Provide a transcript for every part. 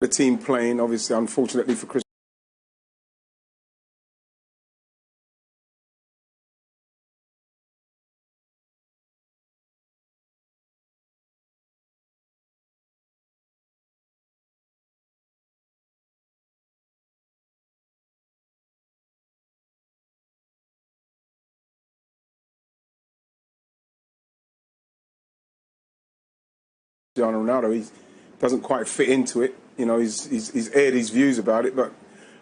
the team playing, obviously, unfortunately for Cristiano Ronaldo, he doesn't quite fit into it. You know, he's aired his views about it, but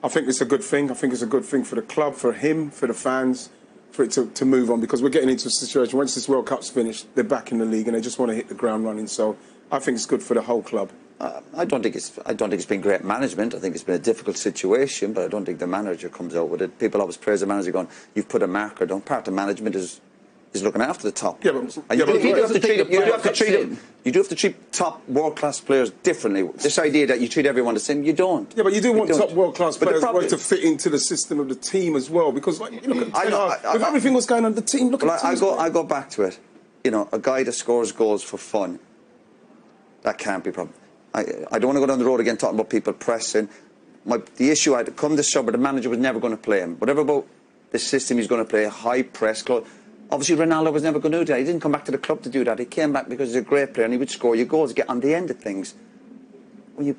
I think it's a good thing. I think it's a good thing for the club, for him, for the fans, for it to move on, because we're getting into a situation, once this World Cup's finished, they're back in the league and they just want to hit the ground running. So I think it's good for the whole club. I don't think it's been great management. I think it's been a difficult situation, but I don't think the manager comes out with it. People always praise the manager, going, "You've put a marker down." Part of management is looking after the top. Yeah, you do have to treat top world-class players differently. This idea that you treat everyone the same, you don't. Yeah, but you do want top world-class players to fit into the system of the team as well. Because, like, you look at with everything was going on, the team. Look at I go back to it. You know, a guy that scores goals for fun, that can't be a problem. I don't want to go down the road again talking about people pressing. The issue I had come this summer, the manager was never going to play him. Whatever about the system he's going to play, high press, close. Obviously, Ronaldo was never going to do that. He didn't come back to the club to do that. He came back because he's a great player and he would score your goals, get on the end of things. When you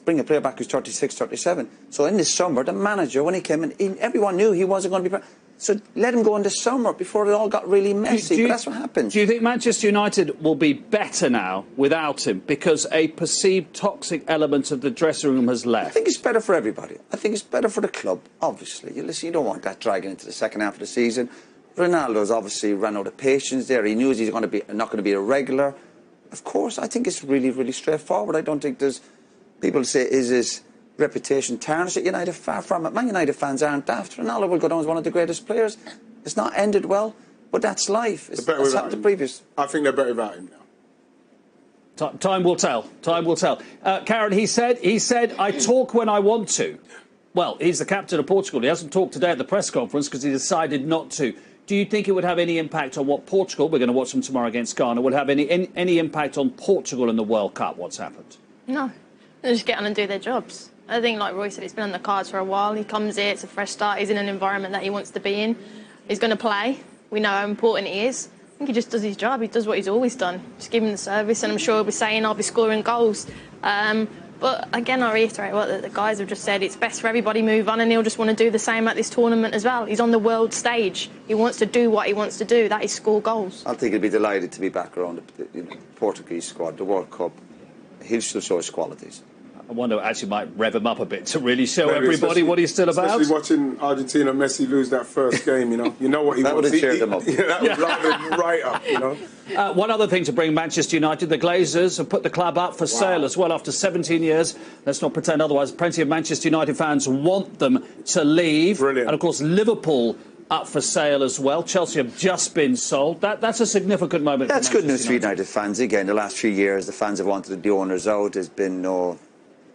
bring a player back who's 36, 37. So in this summer, the manager, when he came in, everyone knew he wasn't going to be... So let him go in the summer before it all got really messy. But that's what happens. Do you think Manchester United will be better now without him because a perceived toxic element of the dressing room has left? I think it's better for everybody. I think it's better for the club, obviously. You don't want that dragging into the second half of the season. Ronaldo's obviously ran out of patience there. He knew he's not going to be a regular. Of course, I think it's really, really straightforward. I don't think there's... People say, is his reputation tarnished at United? Far from it. Man United fans aren't daft. Ronaldo will go down as one of the greatest players. It's not ended well, but that's life. It's happened to previous. I think they're better without him now. Time will tell. Time will tell. Karen, he said, I talk when I want to. Well, he's the captain of Portugal. He hasn't talked today at the press conference because he decided not to. Do you think it would have any impact on what Portugal, we're going to watch them tomorrow against Ghana, would have any impact on Portugal in the World Cup, what's happened? No. They just get on and do their jobs. I think, like Roy said, it's been on the cards for a while. He comes here, it's a fresh start. He's in an environment that he wants to be in. He's going to play. We know how important he is. I think he just does his job. He does what he's always done. Just give him the service, and I'm sure he'll be saying, I'll be scoring goals. But again, I reiterate what the guys have just said. It's best for everybody move on, and he'll just want to do the same at this tournament as well. He's on the world stage. He wants to do what he wants to do. That is score goals. I think he'll be delighted to be back around the Portuguese squad, the World Cup. He'll still show his qualities. I wonder, actually might rev him up a bit to really show everybody what he's still about. Especially watching Argentina, Messi lose that first game, you know what he that wants. That would have cheered them up. Yeah, that would liven him right up, you know. One other thing to bring Manchester United, the Glazers have put the club up for sale as well after 17 years. Let's not pretend otherwise. Plenty of Manchester United fans want them to leave. Brilliant. And, of course, Liverpool up for sale as well. Chelsea have just been sold. That's a significant moment. That's good news for United fans. Again, the last few years, the fans have wanted the owners out. There's been no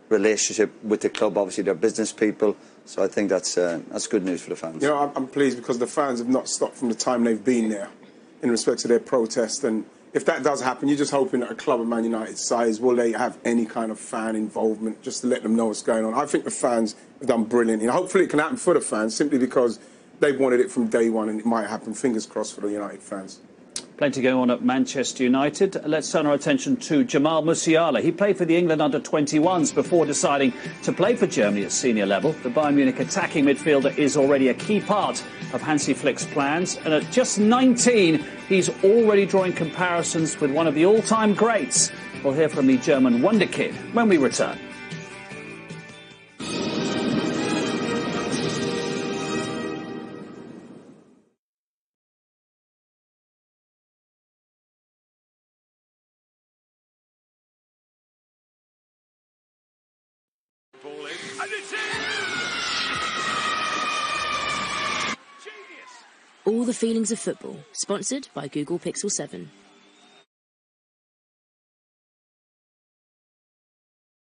relationship with the club. Obviously, they're business people. So I think that's good news for the fans. You know, I'm pleased because the fans have not stopped from the time they've been there in respect to their protest. And if that does happen, you're just hoping that a club of Man United's size, will they have any kind of fan involvement just to let them know what's going on? I think the fans have done brilliant. You know, hopefully it can happen for the fans simply because they've wanted it from day one, and it might happen. Fingers crossed for the United fans. Plenty going on at Manchester United. Let's turn our attention to Jamal Musiala. He played for the England under-21s before deciding to play for Germany at senior level. The Bayern Munich attacking midfielder is already a key part of Hansi Flick's plans. And at just 19, he's already drawing comparisons with one of the all-time greats. We'll hear from the German wonderkid when we return. All the feelings of football, sponsored by Google Pixel 7.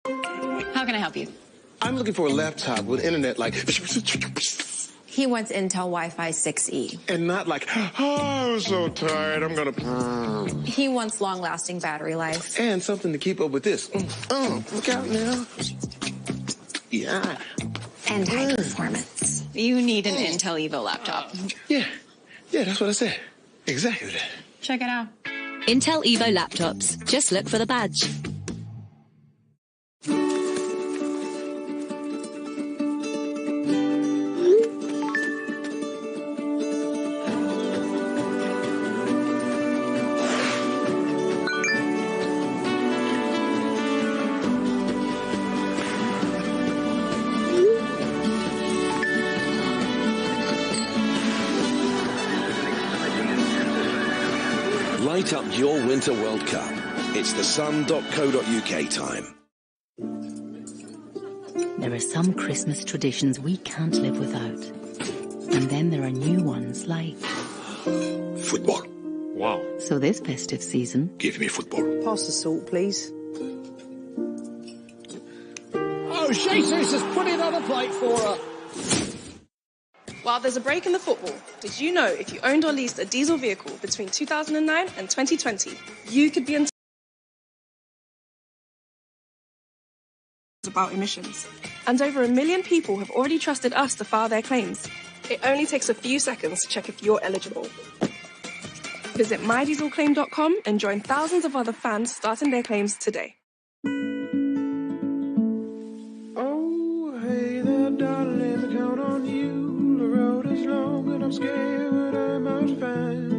How can I help you? I'm looking for a laptop with internet like... He wants Intel Wi-Fi 6E. And not like, oh, I'm so tired, I'm gonna... He wants long-lasting battery life. And something to keep up with this. Look out now. Yeah. And high performance. You need an Intel Evo laptop. Yeah, that's what I said. Exactly that. Check it out. Intel Evo laptops. Just look for the badge. Light up your Winter World Cup. It's the sun.co.uk time. There are some Christmas traditions we can't live without. And then there are new ones like... Football. Wow. So this festive season... Give me football. Pass the salt, please. Oh, Jesus has put it on a plate for her. While there's a break in the football, did you know if you owned or leased a diesel vehicle between 2009 and 2020, you could be in about emissions? And over 1 million people have already trusted us to file their claims. It only takes a few seconds to check if you're eligible. Visit mydieselclaim.com and join thousands of other fans starting their claims today. Oh, hey there, darling, I count on you. The road is long and I'm scared what I might find.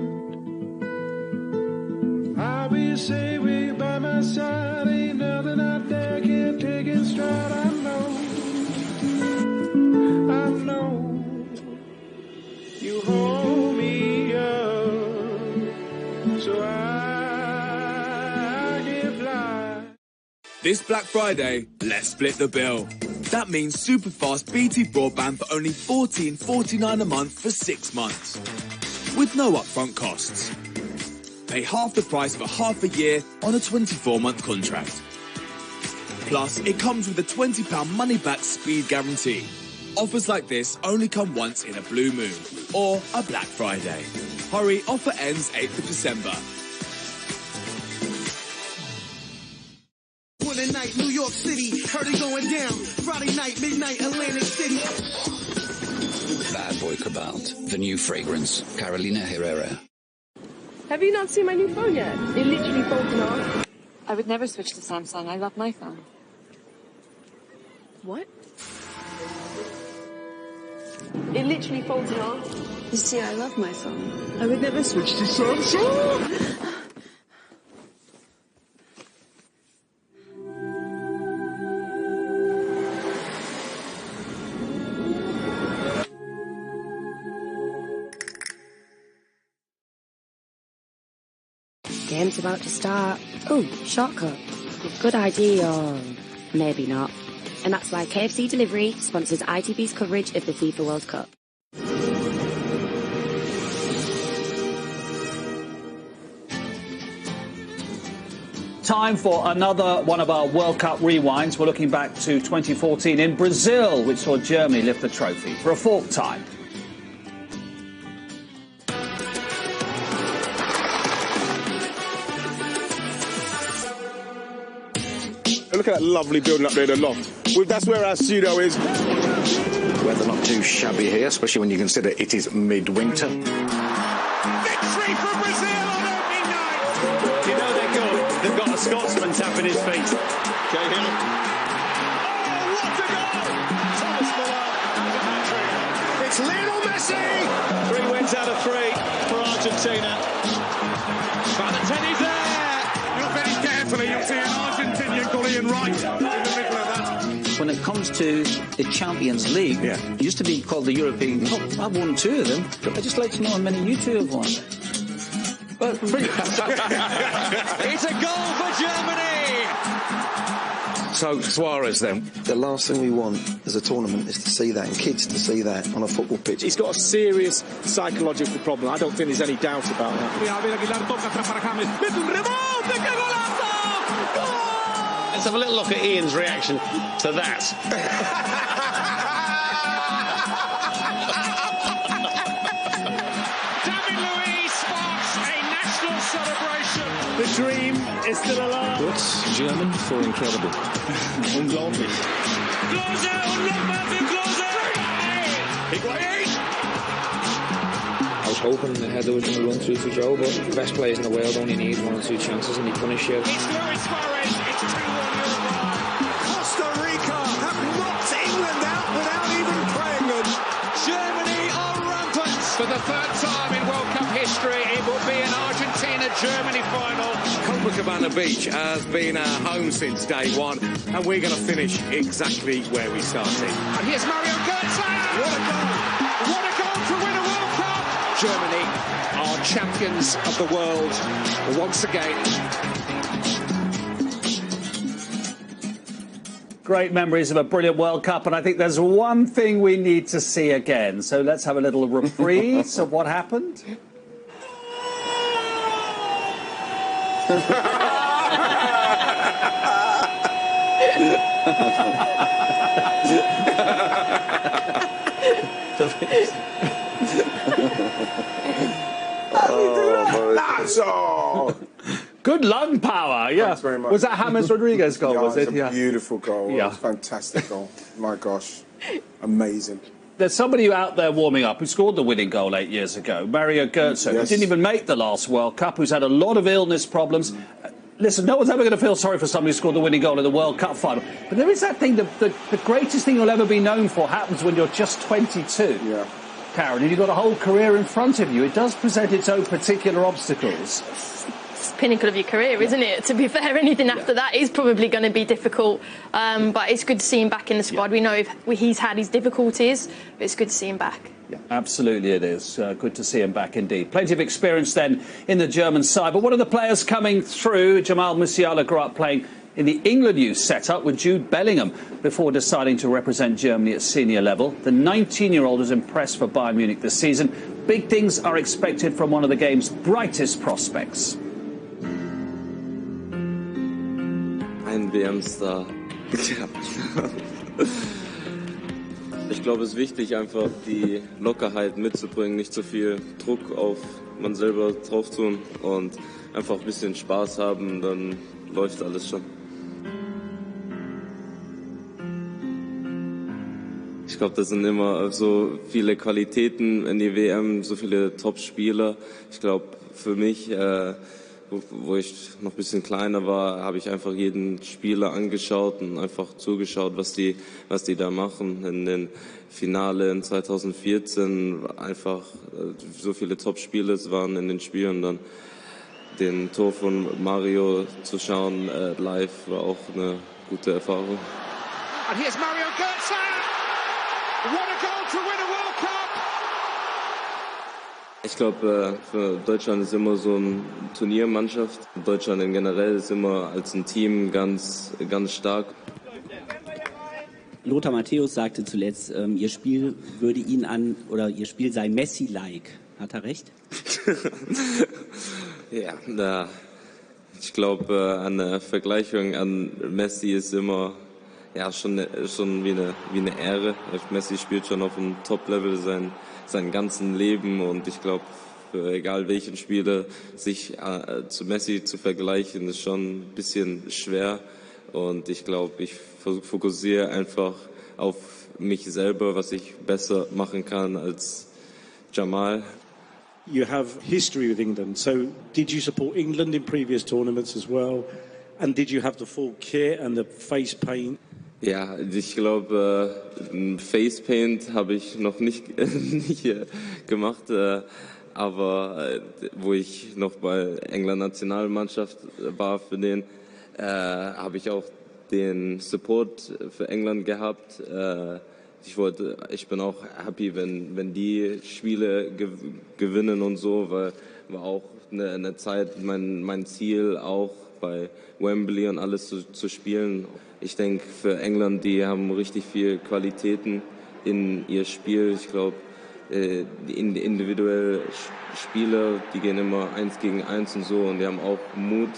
I'll be safe with you by my side. Ain't nothing out there can take it stride. I know. You hold me up so I can fly. This Black Friday, let's split the bill. That means super fast BT broadband for only $14.49 a month for 6 months. With no upfront costs. Pay half the price for half a year on a 24-month contract. Plus, it comes with a £20 money-back speed guarantee. Offers like this only come once in a blue moon or a Black Friday. Hurry, offer ends 8th of December. Monday night, New York City, heard it going down. Friday night, midnight, Atlantic City. Bad Boy Cobalt, the new fragrance, Carolina Herrera. Have you not seen my new phone yet? It literally folds in half. I would never switch to Samsung. I love my phone. What? It literally folds in half. You see, I love my phone. I would never switch to Samsung. Game's about to start. Oh, shortcut. Good idea, or maybe not. And that's why KFC Delivery sponsors ITV's coverage of the FIFA World Cup. Time for another one of our World Cup rewinds. We're looking back to 2014 in Brazil, which saw Germany lift the trophy for a fourth time. Look at that lovely building up there, the loft. That's where our studio is. Weather not too shabby here, especially when you consider it is midwinter. Victory for Brazil on opening night! You know they're good. They've got a Scotsman tapping his feet. Jay Hill. Oh, what a goal! Thomas Muller has a hat-trick. It's Lionel Messi! 3 wins out of 3 for Argentina. Balotelli's there! Look very carefully, you'll see an Argentinian goalie right in the middle of that. When it comes to the Champions League, it used to be called the European Cup. I've won 2 of them. I'd just like to know how many you 2 have won. Well, It's a goal for Germany! So, Suarez then. The last thing we want as a tournament is to see that, and kids to see that on a football pitch. He's got a serious psychological problem. I don't think there's any doubt about that. Let's have a little look at Ian's reaction to that. dream is still alive. What's German for incredible? Unglaublich. Klose und nochmal für Klose. Higuain. I was hoping Heather was going to run through for Joe, but the best players in the world only need 1 or 2 chances and he punished you. It's Luis Suarez. It's 2-1 Uruguay. Costa Rica have knocked England out without even praying them. Germany are rampant. For the third time in World Cup history, it will be an Argentina-Germany final. Copacabana Beach has been our home since day one, and we're going to finish exactly where we started. And here's Mario Götze. What a goal. What a goal to win a World Cup. Germany are champions of the world once again. Great memories of a brilliant World Cup, and I think there's one thing we need to see again. So let's have a little reprise of what happened. Good lung power, yeah. Thanks very much. Was that James Rodriguez goal, Yeah, was it? It's a beautiful goal. Yeah. It was a fantastic goal. My gosh. Amazing. There's somebody out there warming up who scored the winning goal 8 years ago, Mario Götze, who Yes. didn't even make the last World Cup, who's had a lot of illness problems. Listen, no one's ever going to feel sorry for somebody who scored the winning goal in the World Cup final. But there is that thing, the greatest thing you'll ever be known for happens when you're just 22. Yeah. Karen, and you've got a whole career in front of you. It does present its own particular obstacles. It's the pinnacle of your career, isn't it? To be fair, anything after that is probably going to be difficult. But it's good to see him back in the squad. We know he's had his difficulties, but it's good to see him back. Yeah, absolutely it is. Good to see him back indeed. Plenty of experience then in the German side. But one of the players coming through, Jamal Musiala, grew up playing in the England youth setup with Jude Bellingham before deciding to represent Germany at senior level. The 19-year-old was impressed for Bayern Munich this season. Big things are expected from one of the game's brightest prospects. Ein WM-Star. Ich glaube, es ist wichtig, einfach die Lockerheit mitzubringen, nicht so viel Druck auf man selber drauf tun und einfach ein bisschen Spaß haben, dann läuft alles schon. Ich glaube, das sind immer so viele Qualitäten in die WM, so viele Top-Spieler. Ich glaube, für mich, wo ich noch ein bisschen kleiner war, habe ich einfach jeden Spieler angeschaut und einfach zugeschaut, was die da machen. In den Finale in 2014 einfach so viele Top-Spieler waren in den Spielen. Dann den Tor von Mario zu schauen live war auch eine gute Erfahrung. And here's Mario Götze. What a goal to win a World Cup. Ich glaube, für Deutschland ist immer so eine Turniermannschaft. Deutschland in generell ist immer als ein Team ganz, ganz stark. Lothar Matthäus sagte zuletzt, Ihr Spiel würde ihn Ihr Spiel sei Messi-like. Hat er recht? Ja, ich glaube, eine Vergleichung an Messi ist immer schon wie eine Ehre. Messi spielt schon auf einem Top-Level sein ganzes Leben und ich glaube, für egal welchen Spieler sich zu Messi zu vergleichen, ist schon ein bisschen schwer und ich glaube, ich fokussiere einfach auf mich selber, was ich besser machen kann als Jamal. You have history with England, so did you support England in previous tournaments as well? And did you have the full kit and the face paint? Ja, ich glaube, Facepaint habe ich noch nicht gemacht, aber wo ich noch bei England Nationalmannschaft war für den, habe ich auch den Support für England gehabt. Ich bin auch happy, wenn die Spiele gewinnen und so, weil war auch eine Zeit mein Ziel auch bei Wembley und alles zu spielen. Ich denke, für England, die haben richtig viel Qualitäten in ihr Spiel. Ich glaube, die individuellen Spieler, die gehen immer 1 gegen 1 und so und die haben auch Mut,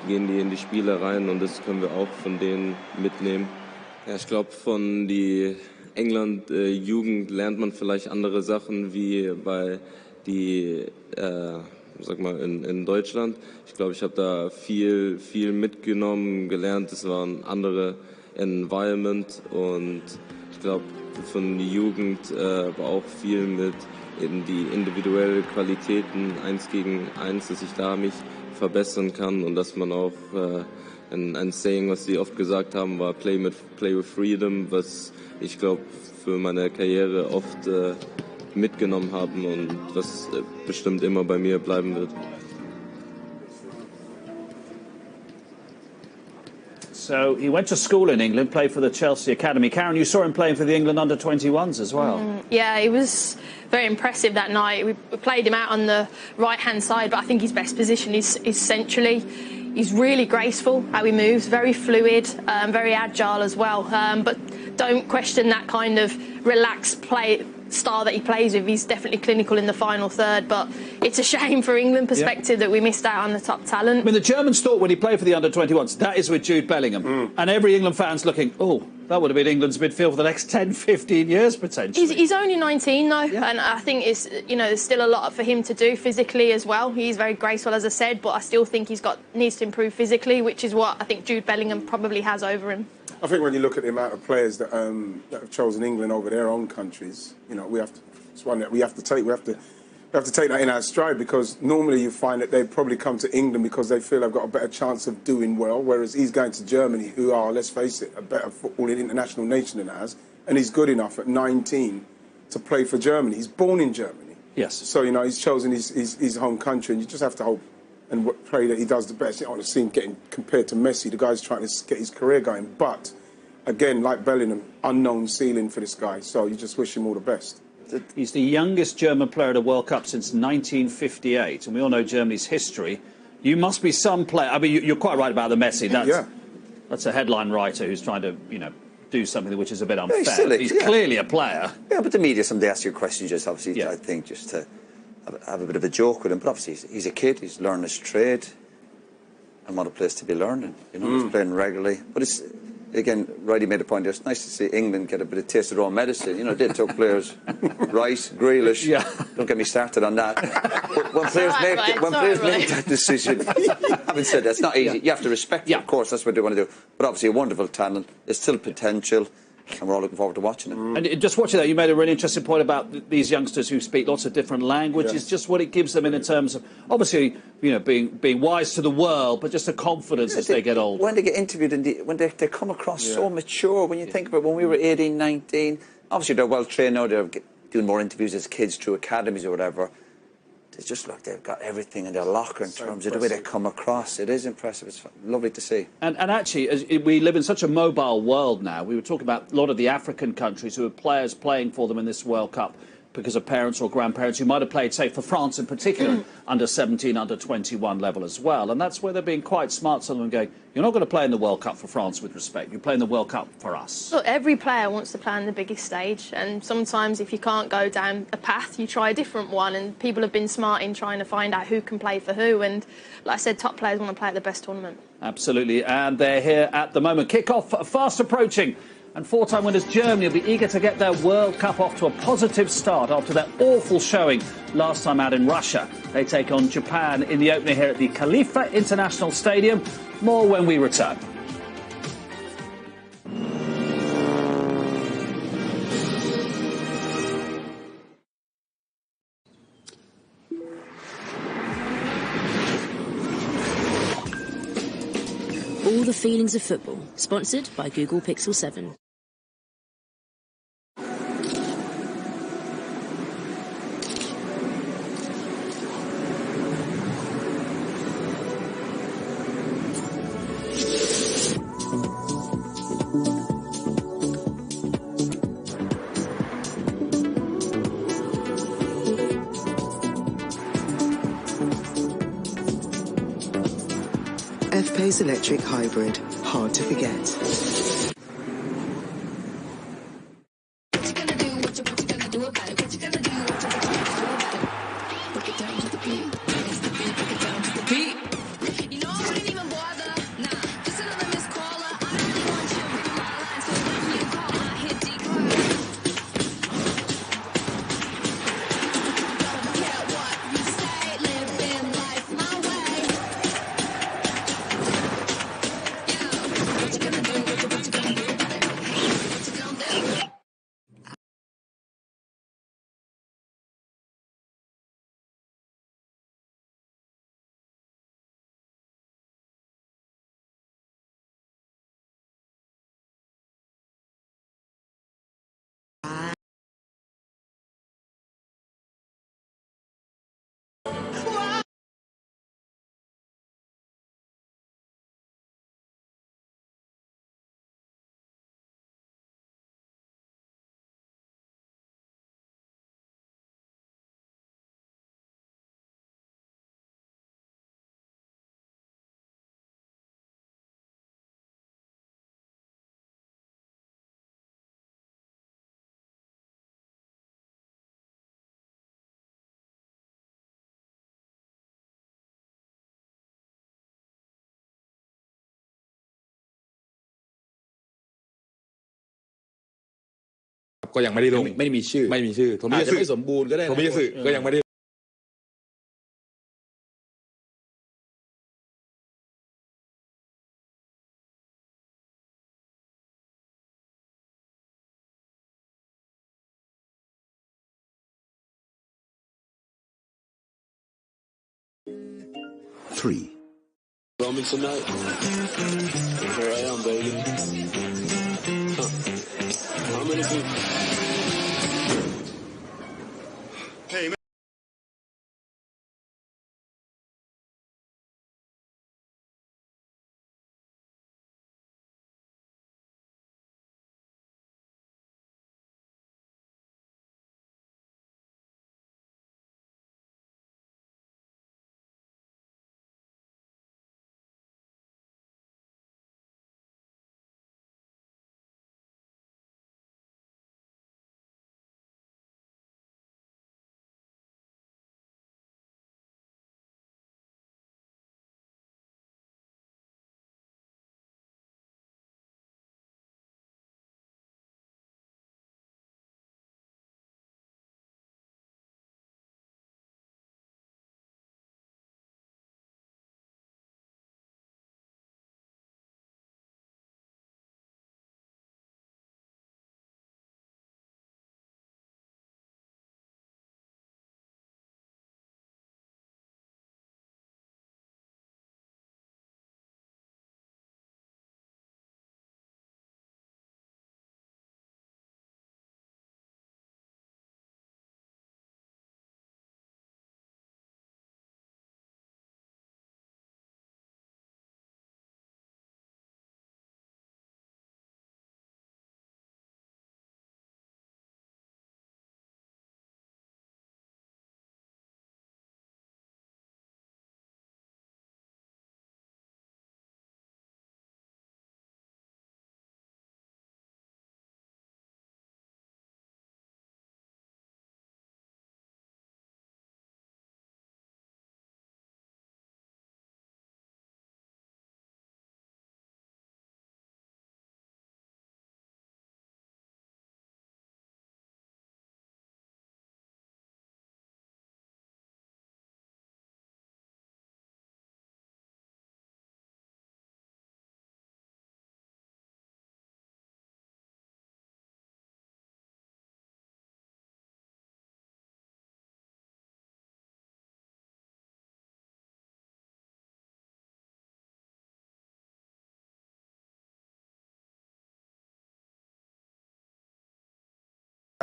gehen in die Spiele rein und das können wir auch von denen mitnehmen. Ja, ich glaube, von die England-Jugend lernt man vielleicht andere Sachen wie bei die sag mal, in Deutschland. Ich glaube, ich habe da viel mitgenommen, gelernt. Es war ein anderes Environment und ich glaube, von der Jugend war auch viel mit eben die individuellen Qualitäten 1 gegen 1, dass ich da mich verbessern kann und dass man auch ein Saying, was sie oft gesagt haben, war Play with Freedom, was ich glaube für meine Karriere oft mitgenommen haben und was bestimmt immer bei mir bleiben wird. So he went to school in England, played for the Chelsea Academy. Karen, you saw him playing for the England under-21s as well. Yeah, he was very impressive that night. We played him out on the right-hand side, but I think his best position is centrally. He's really graceful, how he moves, very fluid, very agile as well. But don't question that kind of relaxed play style that he plays with. He's definitely clinical in the final third, but it's a shame for England perspective that we missed out on the top talent. I mean, the Germans thought when he played for the under-21s, that is with Jude Bellingham. And every England fan's looking, oh, that would have been England's midfield for the next 10, 15 years, potentially. He's only 19, though, and I think it's, there's still a lot for him to do physically as well. He's very graceful, as I said, but I still think needs to improve physically, which is what I think Jude Bellingham probably has over him. I think when you look at the amount of players that have chosen England over their own countries, it's one that we have to take. We have to take that in our stride, because normally you find that they probably come to England because they feel they've got a better chance of doing well, whereas he's going to Germany, who are, let's face it, a better footballing international nation than ours, and he's good enough at 19 to play for Germany. He's born in Germany. Yes. So, he's chosen his home country, and you just have to hope and pray that he does the best. I want to see him getting compared to Messi. The guy's trying to get his career going. But, again, like Bellingham, unknown ceiling for this guy. So you just wish him all the best. He's the youngest German player at a World Cup since 1958. And we all know Germany's history. You must be some player. I mean, you're quite right about the Messi. That's a headline writer who's trying to, do something which is a bit unfair. He's clearly a player. Yeah, but the media someday ask you a question, just obviously, I think, just to have a bit of a joke with him, but obviously he's a kid, he's learning his trade, and what a place to be learning, he's playing regularly. But it's, again, Righty made a point, it's nice to see England get a bit of taste of their own medicine. They took players, Rice, Grealish, don't get me started on that. But when players make that decision, having said that, it's not easy, you have to respect it, of course, that's what they want to do. But obviously a wonderful talent, there's still potential, and we're all looking forward to watching it. And just watching that, you made a really interesting point about these youngsters who speak lots of different languages, just what it gives them in terms of, obviously, being wise to the world, but just a confidence as they get older. When they get interviewed, and when they come across so mature, when you think about when we were 18, 19, obviously they're well trained now, they're doing more interviews as kids through academies or whatever. It's just like they've got everything in their locker in terms of the way they come across. It is impressive. It's lovely to see. And actually, as we live in such a mobile world now, we were talking about a lot of the African countries who have players playing for them in this World Cup because of parents or grandparents who might have played, say, for France in particular, under 17, under 21 level as well. And that's where they're being quite smart, some of them going, you're not going to play in the World Cup for France with respect. You're playing the World Cup for us. Look, every player wants to play on the biggest stage, and sometimes if you can't go down a path, you try a different one, and people have been smart in trying to find out who can play for who, and like I said, top players want to play at the best tournament. Absolutely, and they're here at the moment. Kick-off fast approaching. And four-time winners Germany will be eager to get their World Cup off to a positive start after their awful showing last time out in Russia. They take on Japan in the opener here at the Khalifa International Stadium. More when we return. All the feelings of football, sponsored by Google Pixel 7. F-Pace Electric Hybrid. Hard to forget. ก็ยังไม่ได้ลงไม่มีชื่อโทมิยาสึไม่สมบูรณ์ก็ได้โทมิยาสึก็ยังไม่ได้Robinson night. Here I am, baby. How many people? Hey, man.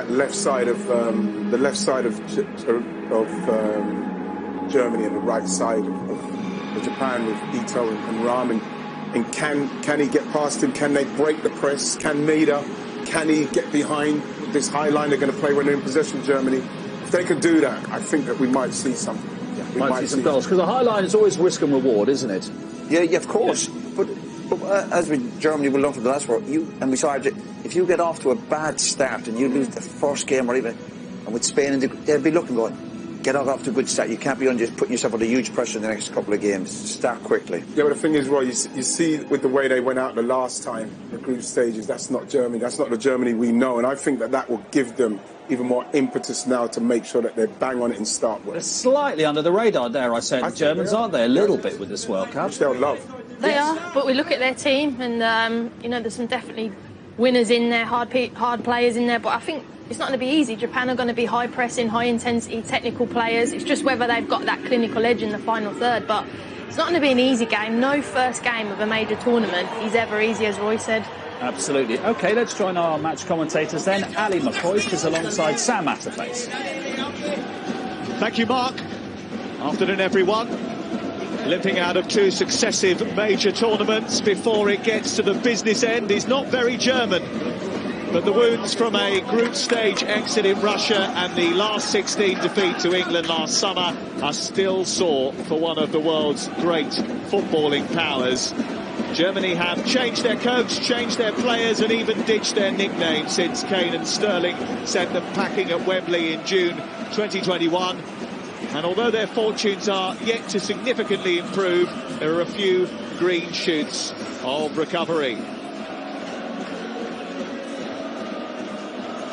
Left side of the left side of Germany and the right side of Japan with Ito and Rahm, and can he get past him? Can they break the press? Can he get behind this high line they're going to play when they're in possession of Germany? If they can do that, I think that we might see something. Yeah, we might see some goals, because the high line is always risk and reward, isn't it? Yeah, of course. Yeah. But as with Germany, we learned from the last World, we saw if you get off to a bad start and you lose the first game, or even, and with Spain, they'll be looking going, get off to a good start. You can't be just putting yourself under huge pressure in the next couple of games. Start quickly. Yeah, but the thing is, Roy, you see with the way they went out the last time, the group stages, that's not Germany. That's not the Germany we know. And I think that will give them even more impetus now to make sure that they bang on it and start with. They're slightly under the radar, dare I say, the Germans, aren't they? A little bit with this World Cup. Which they'll love. They are, but we look at their team and, there's some definitely winners in there, hard players in there, but I think it's not going to be easy. Japan are going to be high pressing, high intensity, technical players. It's just whether they've got that clinical edge in the final third, but it's not going to be an easy game. No first game of a major tournament is ever easy, as Roy said. Absolutely. OK, let's join our match commentators then. Ali McCoy is alongside Sam Matterface. Thank you, Mark. Afternoon, everyone. Limping out of two successive major tournaments before it gets to the business end is not very German. But the wounds from a group stage exit in Russia and the last 16 defeat to England last summer are still sore for one of the world's great footballing powers. Germany have changed their coach, changed their players and even ditched their nickname since Kane and Sterling sent them packing at Wembley in June 2021. And although their fortunes are yet to significantly improve, there are a few green shoots of recovery.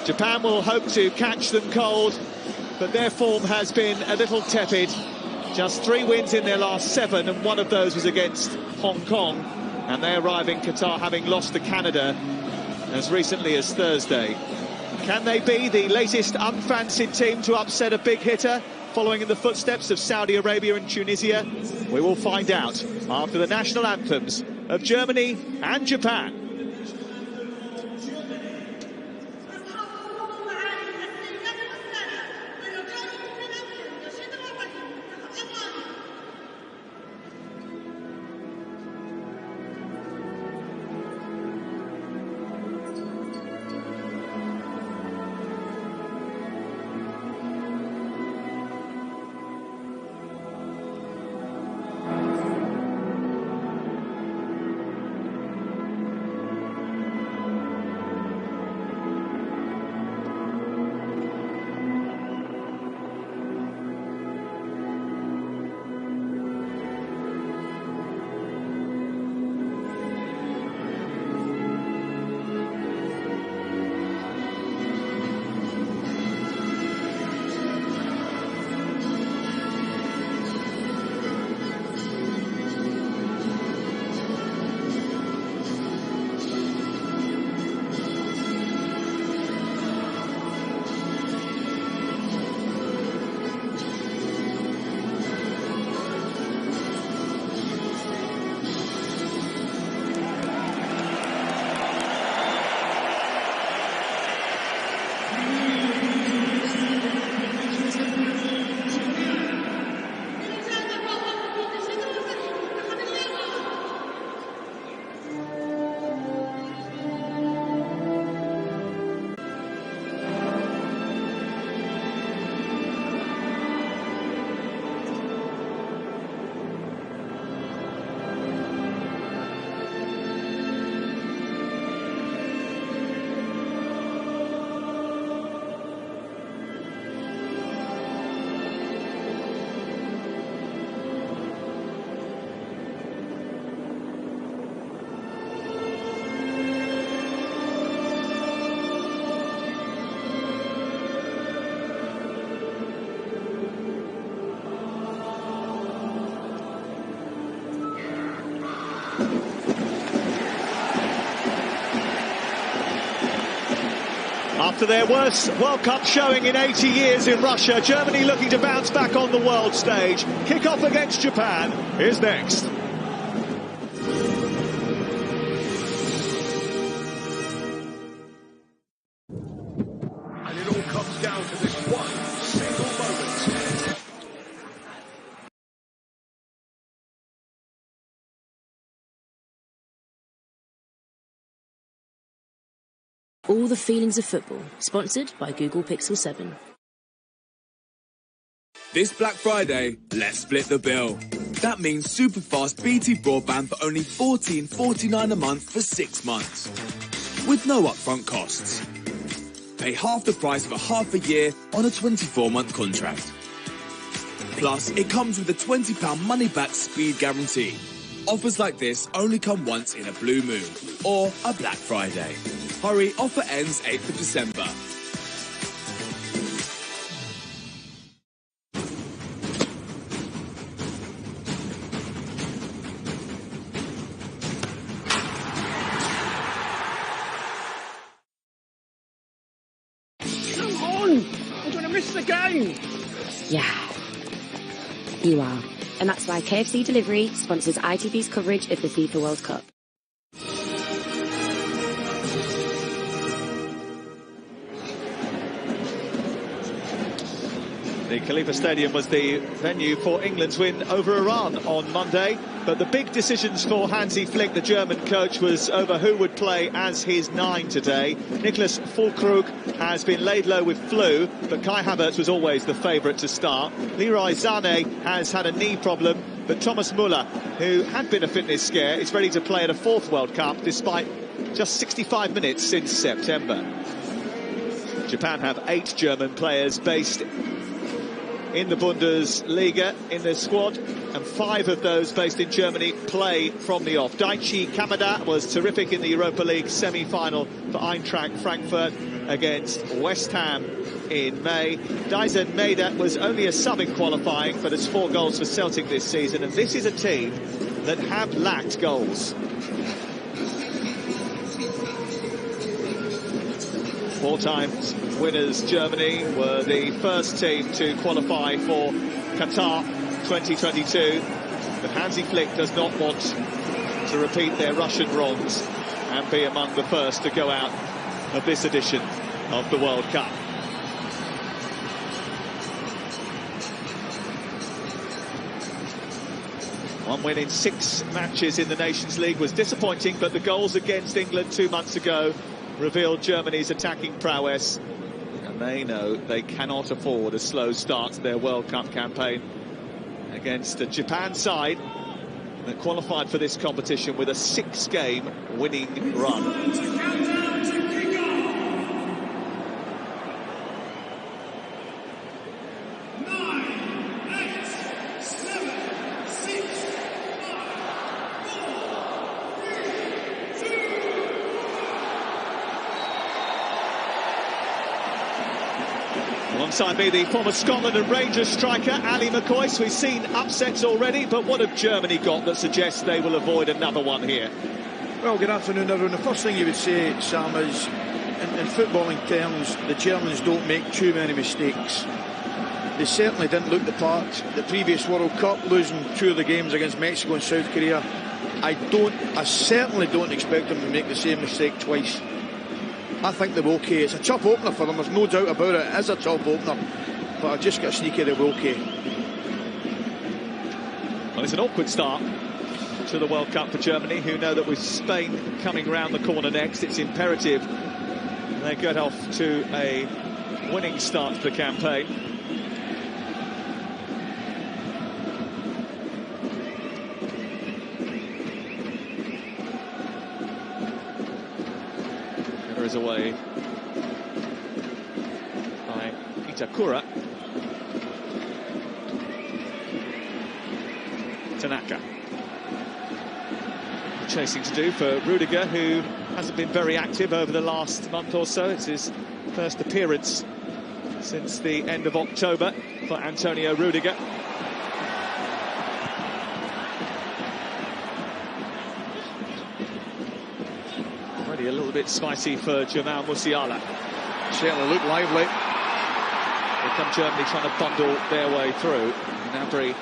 Japan will hope to catch them cold, but their form has been a little tepid. Just 3 wins in their last 7, and one of those was against Hong Kong. And they arrive in Qatar having lost to Canada as recently as Thursday. Can they be the latest unfancied team to upset a big hitter, following in the footsteps of Saudi Arabia and Tunisia? We will find out after the national anthems of Germany and Japan. After their worst World Cup showing in 80 years in Russia, Germany looking to bounce back on the world stage. Kick-off against Japan is next. And it all comes down to this one single moment. All the feelings of football, sponsored by Google Pixel 7. This Black Friday, let's split the bill. That means super fast BT broadband for only $14.49 a month for 6 months. With no upfront costs. Pay half the price for half a year on a 24-month contract. Plus, it comes with a £20 money-back speed guarantee. Offers like this only come once in a blue moon or a Black Friday. Hurry, offer ends 8th of December. Come on! I'm going to miss the game! Yeah, you are. And that's why KFC Delivery sponsors ITV's coverage of the FIFA World Cup. The Khalifa Stadium was the venue for England's win over Iran on Monday. But the big decisions for Hansi Flick, the German coach, was over who would play as his 9 today. Niklas Füllkrug has been laid low with flu, but Kai Havertz was always the favourite to start. Leroy Sané has had a knee problem, but Thomas Müller, who had been a fitness scare, is ready to play at a 4th World Cup despite just 65 minutes since September. Japan have 8 German players based in the Bundesliga in their squad, and 5 of those based in Germany play from the off. Daichi Kamada was terrific in the Europa League semi-final for Eintracht Frankfurt against West Ham in May. Dyson Maeda was only a sub in qualifying, but has 4 goals for Celtic this season, and this is a team that have lacked goals. 4 times winners Germany were the first team to qualify for Qatar 2022, but Hansi Flick does not want to repeat their Russian wrongs and be among the first to go out of this edition of the World Cup. One win in 6 matches in the Nations League was disappointing, but the goals against England 2 months ago revealed Germany's attacking prowess, and they know they cannot afford a slow start to their World Cup campaign against a Japan side that qualified for this competition with a 6-game winning run. Alongside me, the former Scotland and Rangers striker, Ali McCoist. We've seen upsets already, but what have Germany got that suggests they will avoid another one here? Well, good afternoon, everyone. The first thing you would say, Sam, is in footballing terms, the Germans don't make too many mistakes. They certainly didn't look the part. The previous World Cup, losing 2 of the games against Mexico and South Korea, I certainly don't expect them to make the same mistake twice. I think they're okay. It's a tough opener for them, there's no doubt about it. It is a tough opener, but I've just got a sneaky they're okay. Well, it's an awkward start to the World Cup for Germany, who know that with Spain coming round the corner next, it's imperative they get off to a winning start to the campaign. Is away by Itakura. Tanaka. Chasing to do for Rudiger, who hasn't been very active over the last month or so. It's his first appearance since the end of October for Antonio Rudiger. A little bit spicy for Jamal Musiala. Certainly look lively. Here come Germany trying to bundle their way through. Gnabry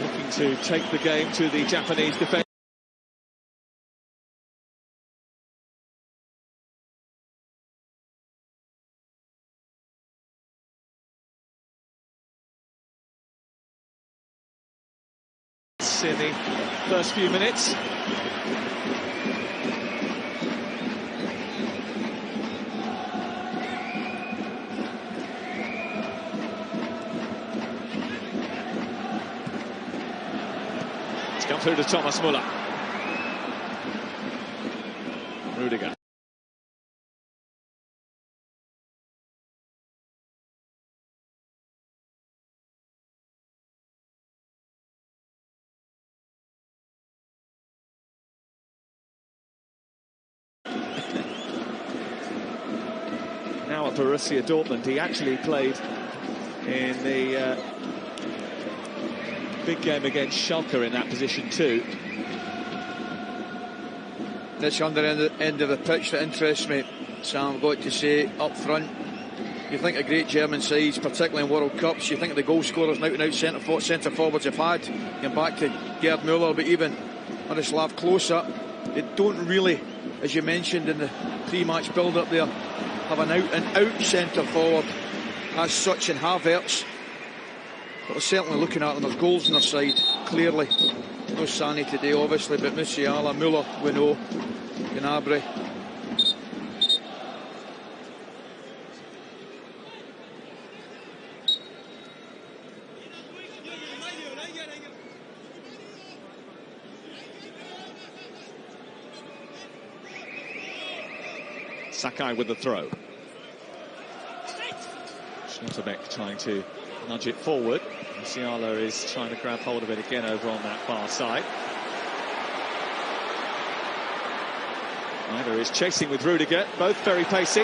looking to take the game to the Japanese defence. In the first few minutes. Come through to Thomas Müller. Rudiger. Now at Borussia Dortmund, he actually played in the big game against Schalke in that position too. This under end of the pitch that interests me, Sam, I've got to say, up front, you think of great German sides, particularly in World Cups, you think of the goal scorers and out-and-out centre forwards have had, going back to Gerd Müller, but even Miroslav Klose, they don't really, as you mentioned in the pre-match build-up there, have an out-and-out centre forward as such in Havertz. But we're certainly looking at them, there's goals on their side, clearly. No Sane today, obviously, but Musiala, Müller, we know, Gnabry. Sakai with the throw. Schlotterbeck trying to nudge it forward. Musiala is trying to grab hold of it again over on that far side. Schneider is chasing with Rudiger, both very pacey.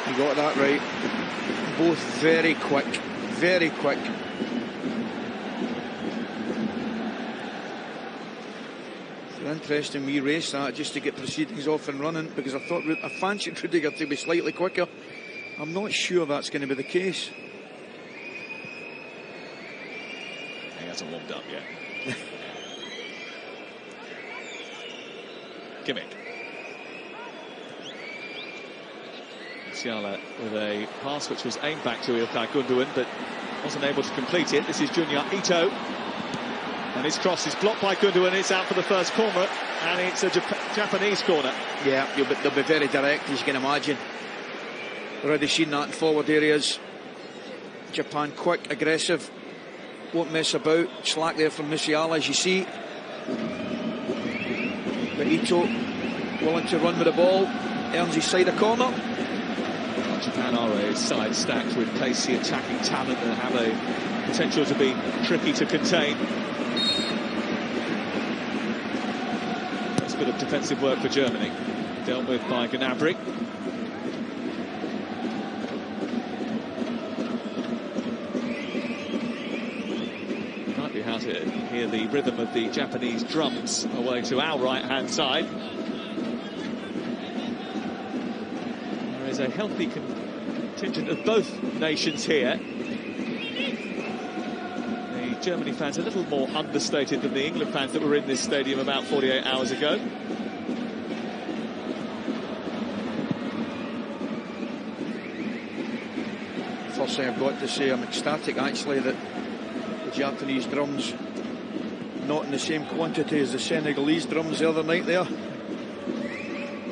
You got that right. Both very quick, very quick. It's an interesting wee race that, just to get proceedings off and running, because I fancied Rudiger to be slightly quicker. I'm not sure that's going to be the case. He hasn't warmed up yet. Kimmich. Musiala with a pass which was aimed back to Ilkay Gundogan, but wasn't able to complete it. This is Junya Ito, and his cross is blocked by Gundogan. It's out for the first corner, and it's a Japanese corner. Yeah, they'll be very direct, as you can imagine. Already seen that in forward areas. Japan quick, aggressive, won't mess about. Slack there from Musiala, as you see. But Ito willing to run with the ball, earns his side a corner. Well, Japan are a side stacked with pacey attacking talent that have a potential to be tricky to contain. That's a bit of defensive work for Germany, dealt with by Gnabry. Might be how to hear the rhythm of the Japanese drums away to our right-hand side. There is a healthy contingent of both nations here. The Germany fans a little more understated than the England fans that were in this stadium about 48 hours ago. First thing I've got to say, I'm ecstatic actually that the Japanese drums not in the same quantity as the Senegalese drums the other night there,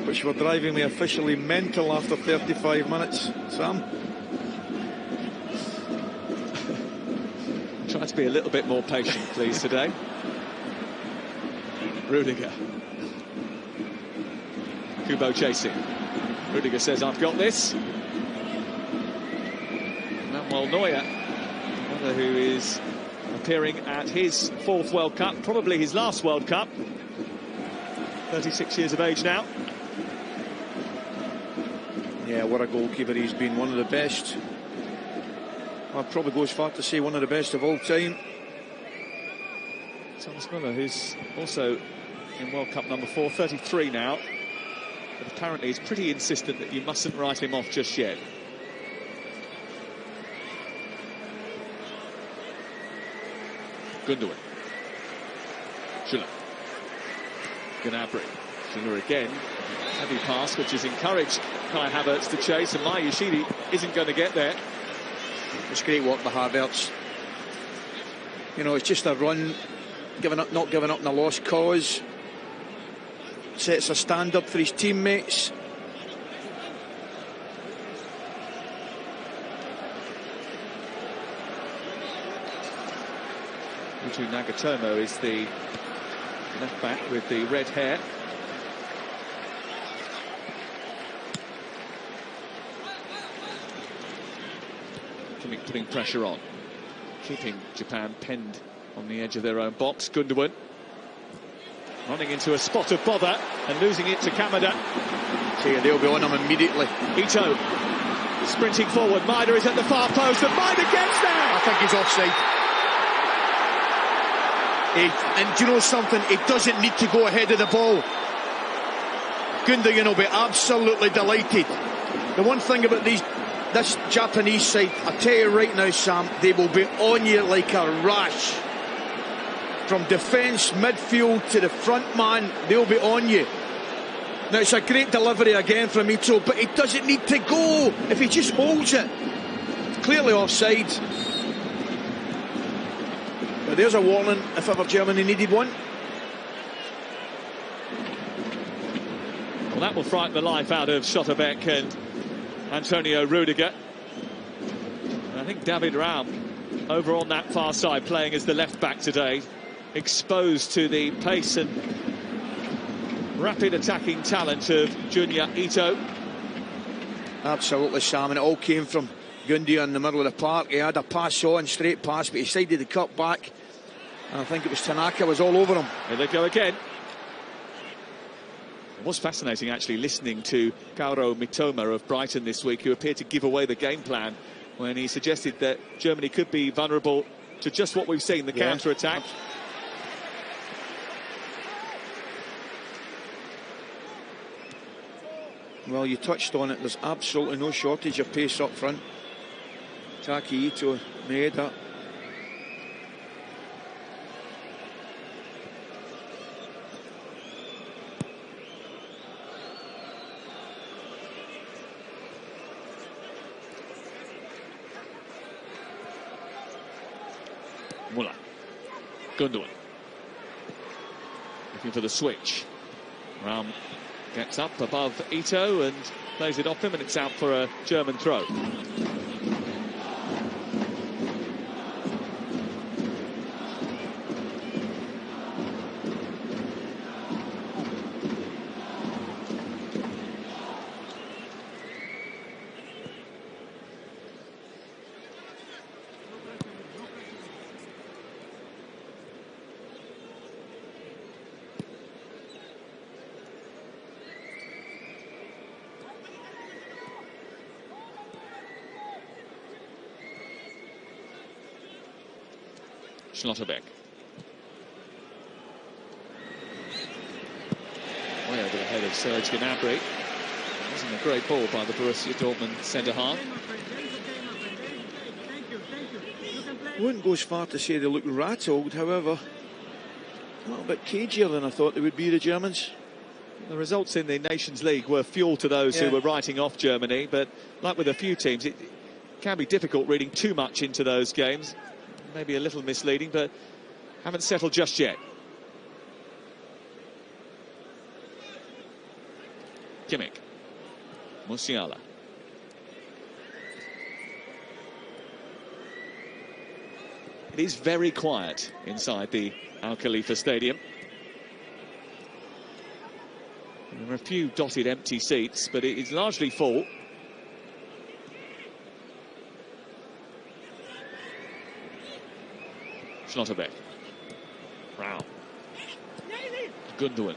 which were driving me officially mental after 35 minutes. Sam? Try to be a little bit more patient, please, today. Rudiger. Kubo chasing. Rudiger says, I've got this. Manuel Neuer, another who is appearing at his 4th World Cup, probably his last World Cup. 36 years of age now. Yeah, what a goalkeeper he's been, one of the best. I'd probably go as far to say one of the best of all time. Thomas Müller, who's also in World Cup number 4, 33 now. But apparently he's pretty insistent that you mustn't write him off just yet. Gundogan. Schüller. Gnabry. Schüller again. Heavy pass, which has encouraged Kai Havertz to chase, and Mayushidi isn't going to get there. It's great work by Havertz. You know, it's just a run, not giving up in a lost cause. Sets a stand up for his teammates. Yuto Nagatomo is the left back with the red hair. Putting pressure on, keeping Japan penned on the edge of their own box. Gundogan running into a spot of bother and losing it to Kamada. So they'll be on him immediately. Ito sprinting forward. Maeda is at the far post, and Maeda gets there. I think he's offside. And do you know something? He doesn't need to go ahead of the ball. Gundogan will be absolutely delighted. The one thing about this Japanese side, I tell you right now, Sam, they will be on you like a rash. From defence, midfield to the front man, they'll be on you. Now it's a great delivery again from Ito, but he doesn't need to go if he just holds it. Clearly offside. But there's a warning if ever Germany needed one. Well, that will frighten the life out of Schlotterbeck and Antonio Rudiger. And I think David Raum over on that far side playing as the left back today, exposed to the pace and rapid attacking talent of Junya Ito. Absolutely, Sam, and it all came from Gundy in the middle of the park. He had a pass on, straight pass, but he decided to cut back. And I think it was Tanaka was all over him. Here they go again. It was fascinating actually listening to Kaoru Mitoma of Brighton this week, who appeared to give away the game plan when he suggested that Germany could be vulnerable to just what we've seen, the counter-attack. Well, you touched on it. There's absolutely no shortage of pace up front. Taki Ito, Maeda. Muller. Gundogan. Looking for the switch. Raum gets up above Ito and plays it off him, and it's out for a German throw. Schlotterbeck. Way over the head of Serge Gnabry. Wasn't a great ball by the Borussia Dortmund centre-half. I wouldn't go as far to say they look rattled, however, a little bit cagier than I thought they would be, the Germans. The results in the Nations League were fuel to those who were writing off Germany, but like with a few teams, it can be difficult reading too much into those games. Maybe a little misleading, but haven't settled just yet. Kimmich. Musiala. It is very quiet inside the Al Khalifa Stadium. There are a few dotted empty seats, but it is largely full. Schlotterbeck. Raum. Gundogan.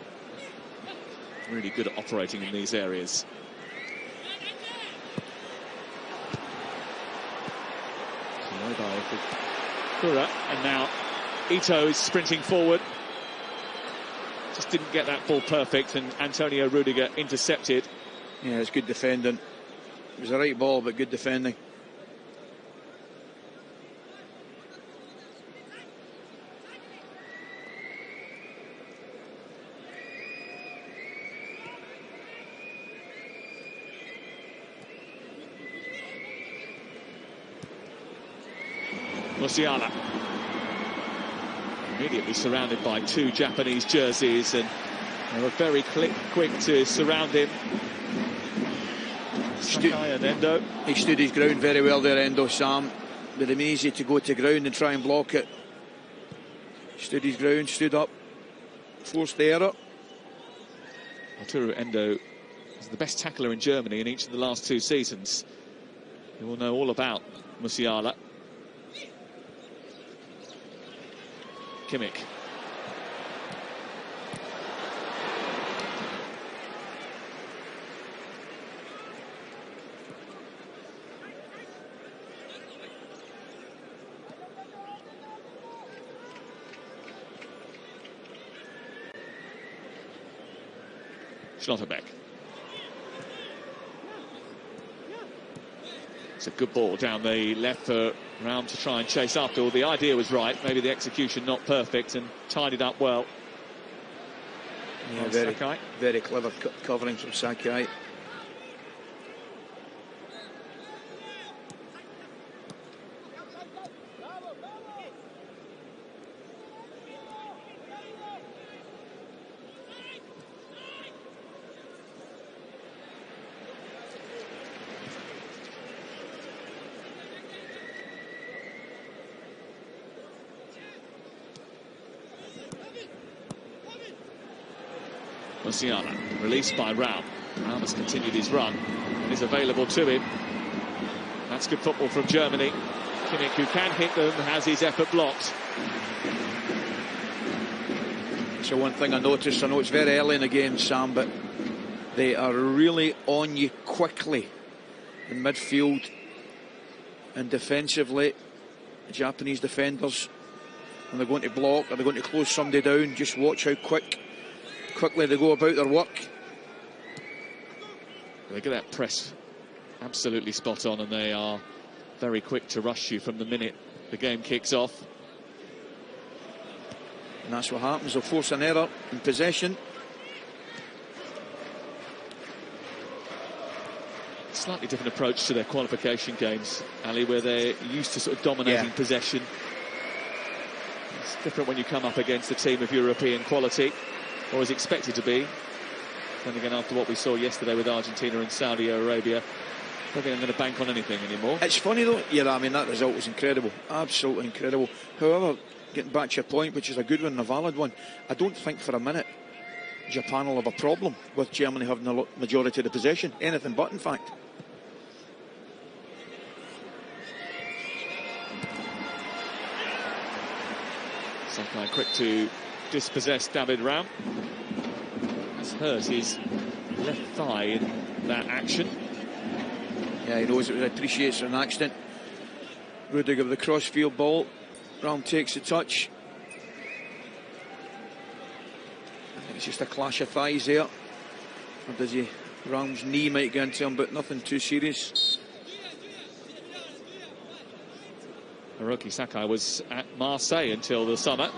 Really good at operating in these areas. And now Ito is sprinting forward. Just didn't get that ball perfect, and Antonio Rudiger intercepted. Yeah, it's good defending. It was the right ball, but good defending. Musiala. Immediately surrounded by two Japanese jerseys, and they were very quick to surround him. Sakai and Endo. He stood his ground very well there, Endo, Sam. Would have been easy to go to ground and try and block it. Stood his ground, stood up, forced the error. Arturo Endo is the best tackler in Germany in each of the last two seasons. You will know all about Musiala. Kimmich. Schlotterbeck. It's a good ball down the left for Raum to try and chase after. Well, the idea was right, maybe the execution not perfect, and tied it up well. Yeah, very clever covering from Sakai. Musiala, released by Raum. Raum has continued his run and is available to him. That's good football from Germany. Kimmich, who can hit them, has his effort blocked. So one thing I noticed, I know it's very early in the game, Sam, but they are really on you quickly in midfield and defensively. The Japanese defenders, when they're going to block or they're going to close somebody down, just watch how quickly they go about their work. Look at that press, absolutely spot on, and they are very quick to rush you from the minute the game kicks off. And that's what happens. They'll force an error in possession. Slightly different approach to their qualification games, Ali, where they're used to sort of dominating possession. It's different when you come up against a team of European quality, or is expected to be. Then again, after what we saw yesterday with Argentina and Saudi Arabia, I don't think I'm going to bank on anything anymore. It's funny though, yeah, I mean, that result was incredible, absolutely incredible. However, getting back to your point, which is a good one and a valid one, I don't think for a minute Japan will have a problem with Germany having the majority of the possession. Anything but, in fact. Sakai quick to dispossess David Raum. He's hurt his left thigh in that action. Yeah, he knows it, appreciates an accident. Rudiger with the crossfield ball. Raum takes the touch. I think it's just a clash of thighs there. Or does he? Raum's knee might get into him, but nothing too serious. Hiroki Sakai was at Marseille until the summer.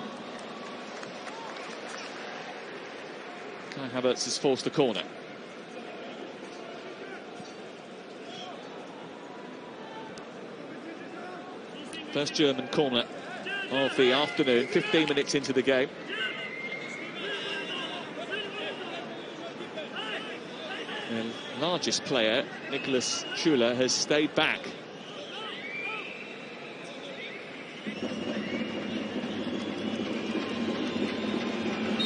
Kai Havertz has forced the corner. First German corner of the afternoon, 15 minutes into the game. The largest player, Nicholas Schuler, has stayed back.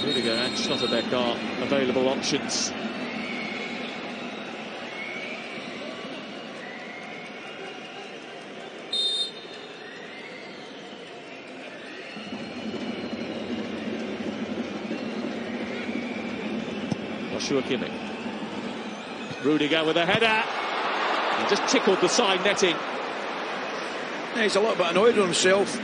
Rudiger and Schlotterbeck are available options. Joshua Kimmich. Rudiger with a header. He just tickled the side netting. Yeah, he's a little bit annoyed with himself.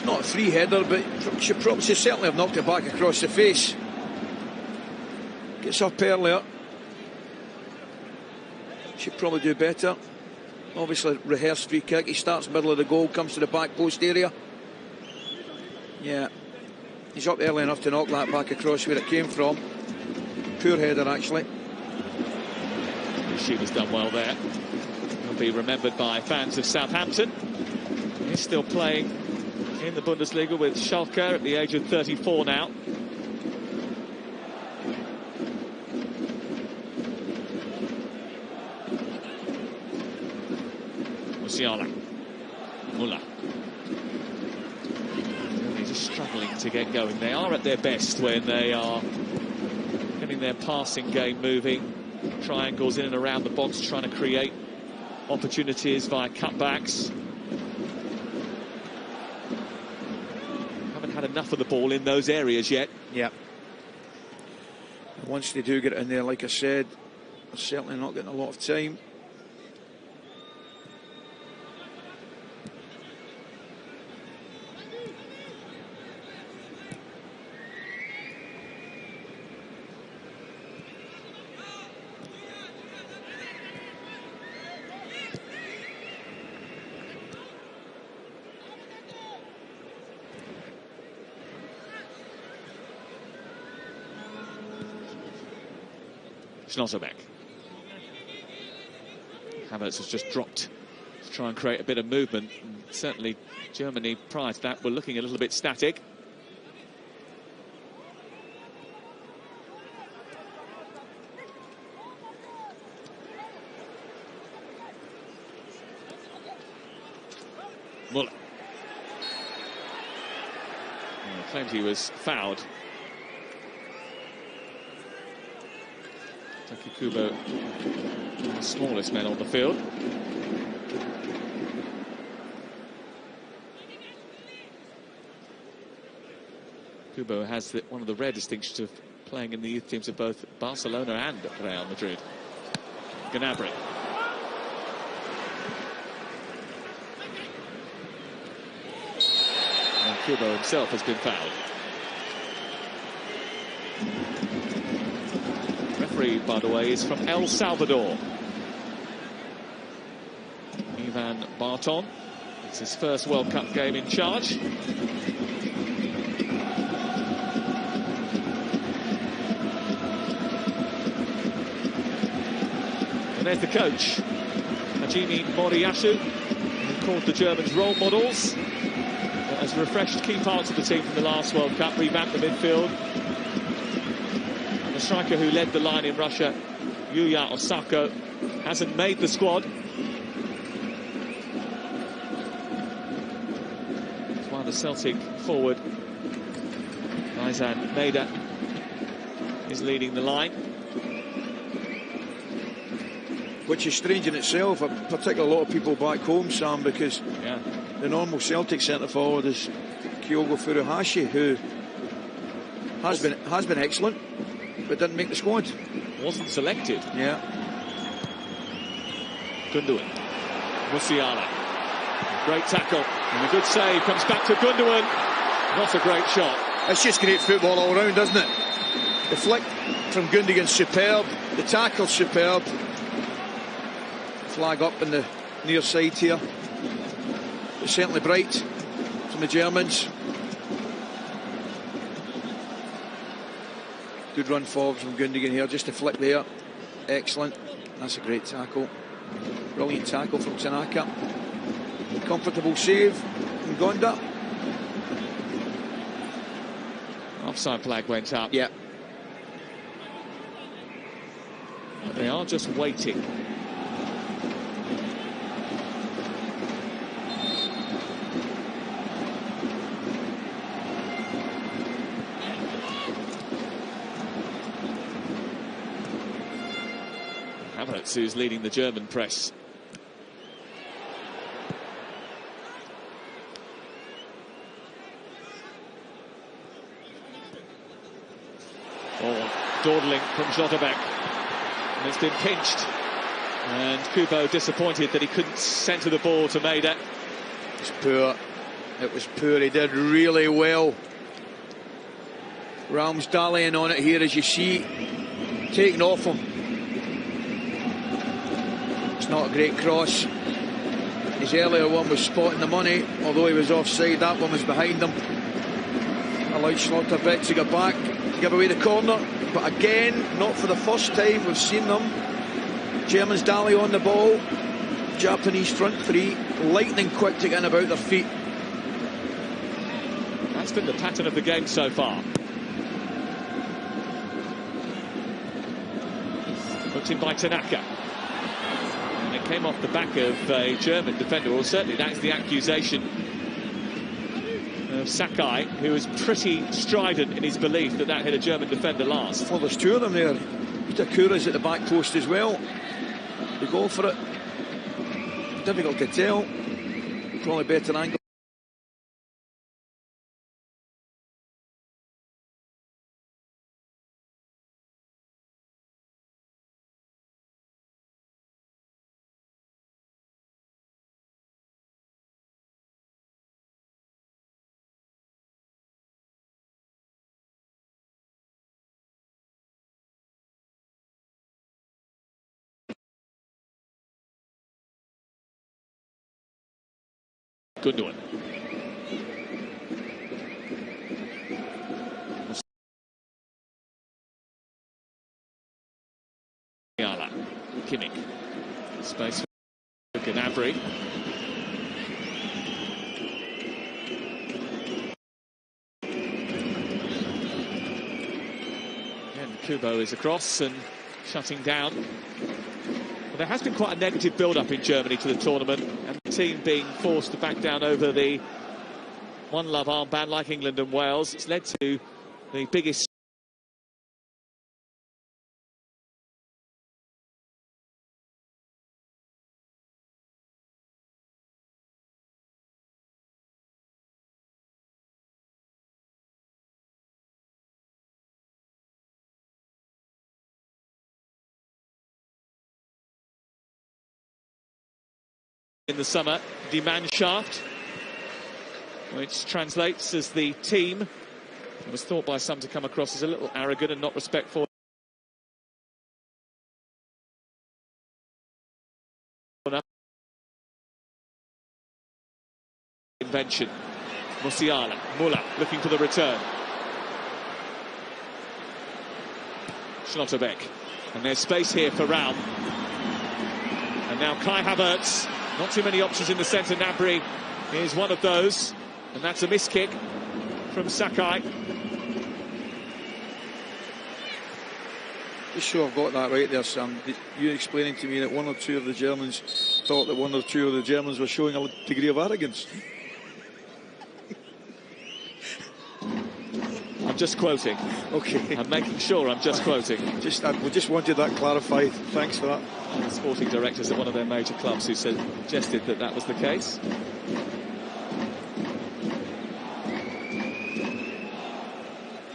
Not a free header, but should certainly have knocked it back across the face. Gets up earlier. Should probably do better. Obviously, rehearsed free kick. He starts middle of the goal, comes to the back post area. Yeah, he's up early enough to knock that back across where it came from. Poor header, actually. She was done well there. He'll be remembered by fans of Southampton. He's still playing in the Bundesliga with Schalke at the age of 34 now. Musiala. Muller. They're just struggling to get going. They are at their best when they are getting their passing game moving. Triangles in and around the box, trying to create opportunities via cutbacks. Haven't had enough of the ball in those areas yet. Yeah. Once they do get it in there, like I said, they're certainly not getting a lot of time. Schlotterbeck. Havertz has just dropped to try and create a bit of movement. And certainly Germany prior to that were looking a little bit static. Muller. Claimed he was fouled. Taki Kubo, the smallest men on the field. Kubo has one of the rare distinctions of playing in the youth teams of both Barcelona and Real Madrid. Gnabry. And Kubo himself has been fouled. Referee, by the way, is from El Salvador. Ivan Barton. It's his first World Cup game in charge. And there's the coach, Hajime Moriyasu, who called the Germans role models, has refreshed key parts of the team from the last World Cup, revamped the midfield. And the striker who led the line in Russia, Yuya Osako, hasn't made the squad. That's why the Celtic forward, Faizan Maida, is leading the line. Which is strange in itself, particularly a lot of people back home, Sam, because the normal Celtic centre-forward is Kyogo Furuhashi, who has been excellent, but didn't make the squad. Wasn't selected. Yeah. Gundogan. Musiala. Great tackle. And a good save. Comes back to Gundogan. Not a great shot. It's just great football all round, isn't it? The flick from Gundogan's superb. The tackle's superb. Flag up in the near side here. It's certainly bright from the Germans. Good run forward from Gundogan here, just a flick there. Excellent. That's a great tackle. Brilliant tackle from Tanaka. Comfortable save from Gonda. Offside flag went up. Yeah. But they are just waiting. Havertz, who's leading the German press. Dawdling from Schlotterbeck, and it's been pinched, and Kubo disappointed that he couldn't centre the ball to Maida. It's poor. It was poor. He did really well. Ramsdale on it here, as you see, taken off him. It's not a great cross. His earlier one was spotting the money, although he was offside. That one was behind him. Allowed Schlotterbeck to go back to give away the corner. But again, not for the first time we've seen them. Germans Dali on the ball. Japanese front three, lightning quick to get about their feet. That's been the pattern of the game so far. Hooked in by Tanaka. And it came off the back of a German defender. Well, certainly that's the accusation of Sakai, who was pretty strident in his belief that hit a German defender last. Well, there's two of them there. Itakura's at the back post as well. They go for it. Difficult to tell. Probably better angle. Gundogan. Musiala. Kimmich. Space for Gnabry. And Kubo is across and shutting down. There has been quite a negative build-up in Germany to the tournament, and the team being forced to back down over the One Love armband like England and Wales. It's led to the biggest in the summer, Die Mannschaft, which translates as the team. It was thought by some to come across as a little arrogant and not respectful. Invention. Musiala, Muller looking for the return. Schlotterbeck. And there's space here for Raum. And now Kai Havertz. Not too many options in the centre. Gnabry is one of those. And that's a miss kick from Sakai. Just so I've got that right there, Sam, you're explaining to me that one or two of the Germans thought that one or two of the Germans were showing a degree of arrogance. I'm just quoting. Okay. I'm making sure I'm just quoting. We just wanted that clarified. Thanks for that. The sporting directors at one of their major clubs who suggested that that was the case.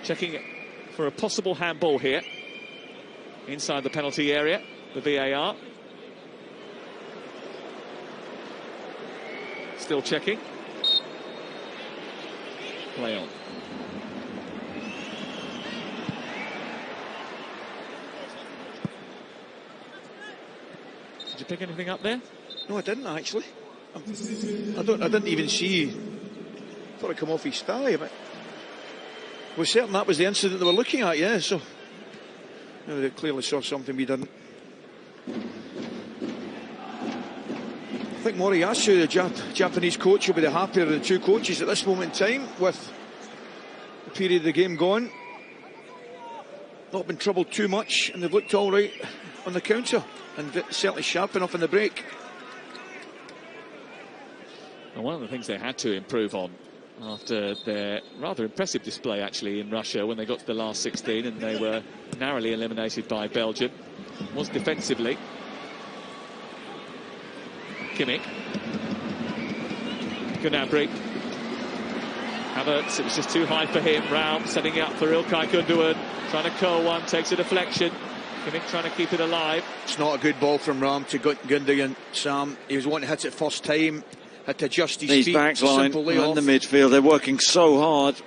Checking for a possible handball here. Inside the penalty area, the VAR. Still checking. Play on. Did you pick anything up there? No, I didn't actually. I didn't even see. I thought it come off his thigh, but we're certain that was the incident they were looking at. Yeah, so they clearly saw something we didn't. I think Moriyasu, the Japanese coach, will be the happier of the two coaches at this moment in time with the period of the game gone. Not been troubled too much, and they've looked all right on the counter, and certainly sharp enough in the break. And one of the things they had to improve on after their rather impressive display actually in Russia when they got to the last 16 and they were narrowly eliminated by Belgium was defensively. Kimmich, Gnabry, Havertz, it was just too high for him. Raum setting it up for Ilkay Gundogan, trying to curl one, takes a deflection. Kimmich trying to keep it alive. It's not a good ball from Raum to Gundogan, Sam. He was wanting to hit it first time, had to adjust his feet. Back line and the midfield, they're working so hard.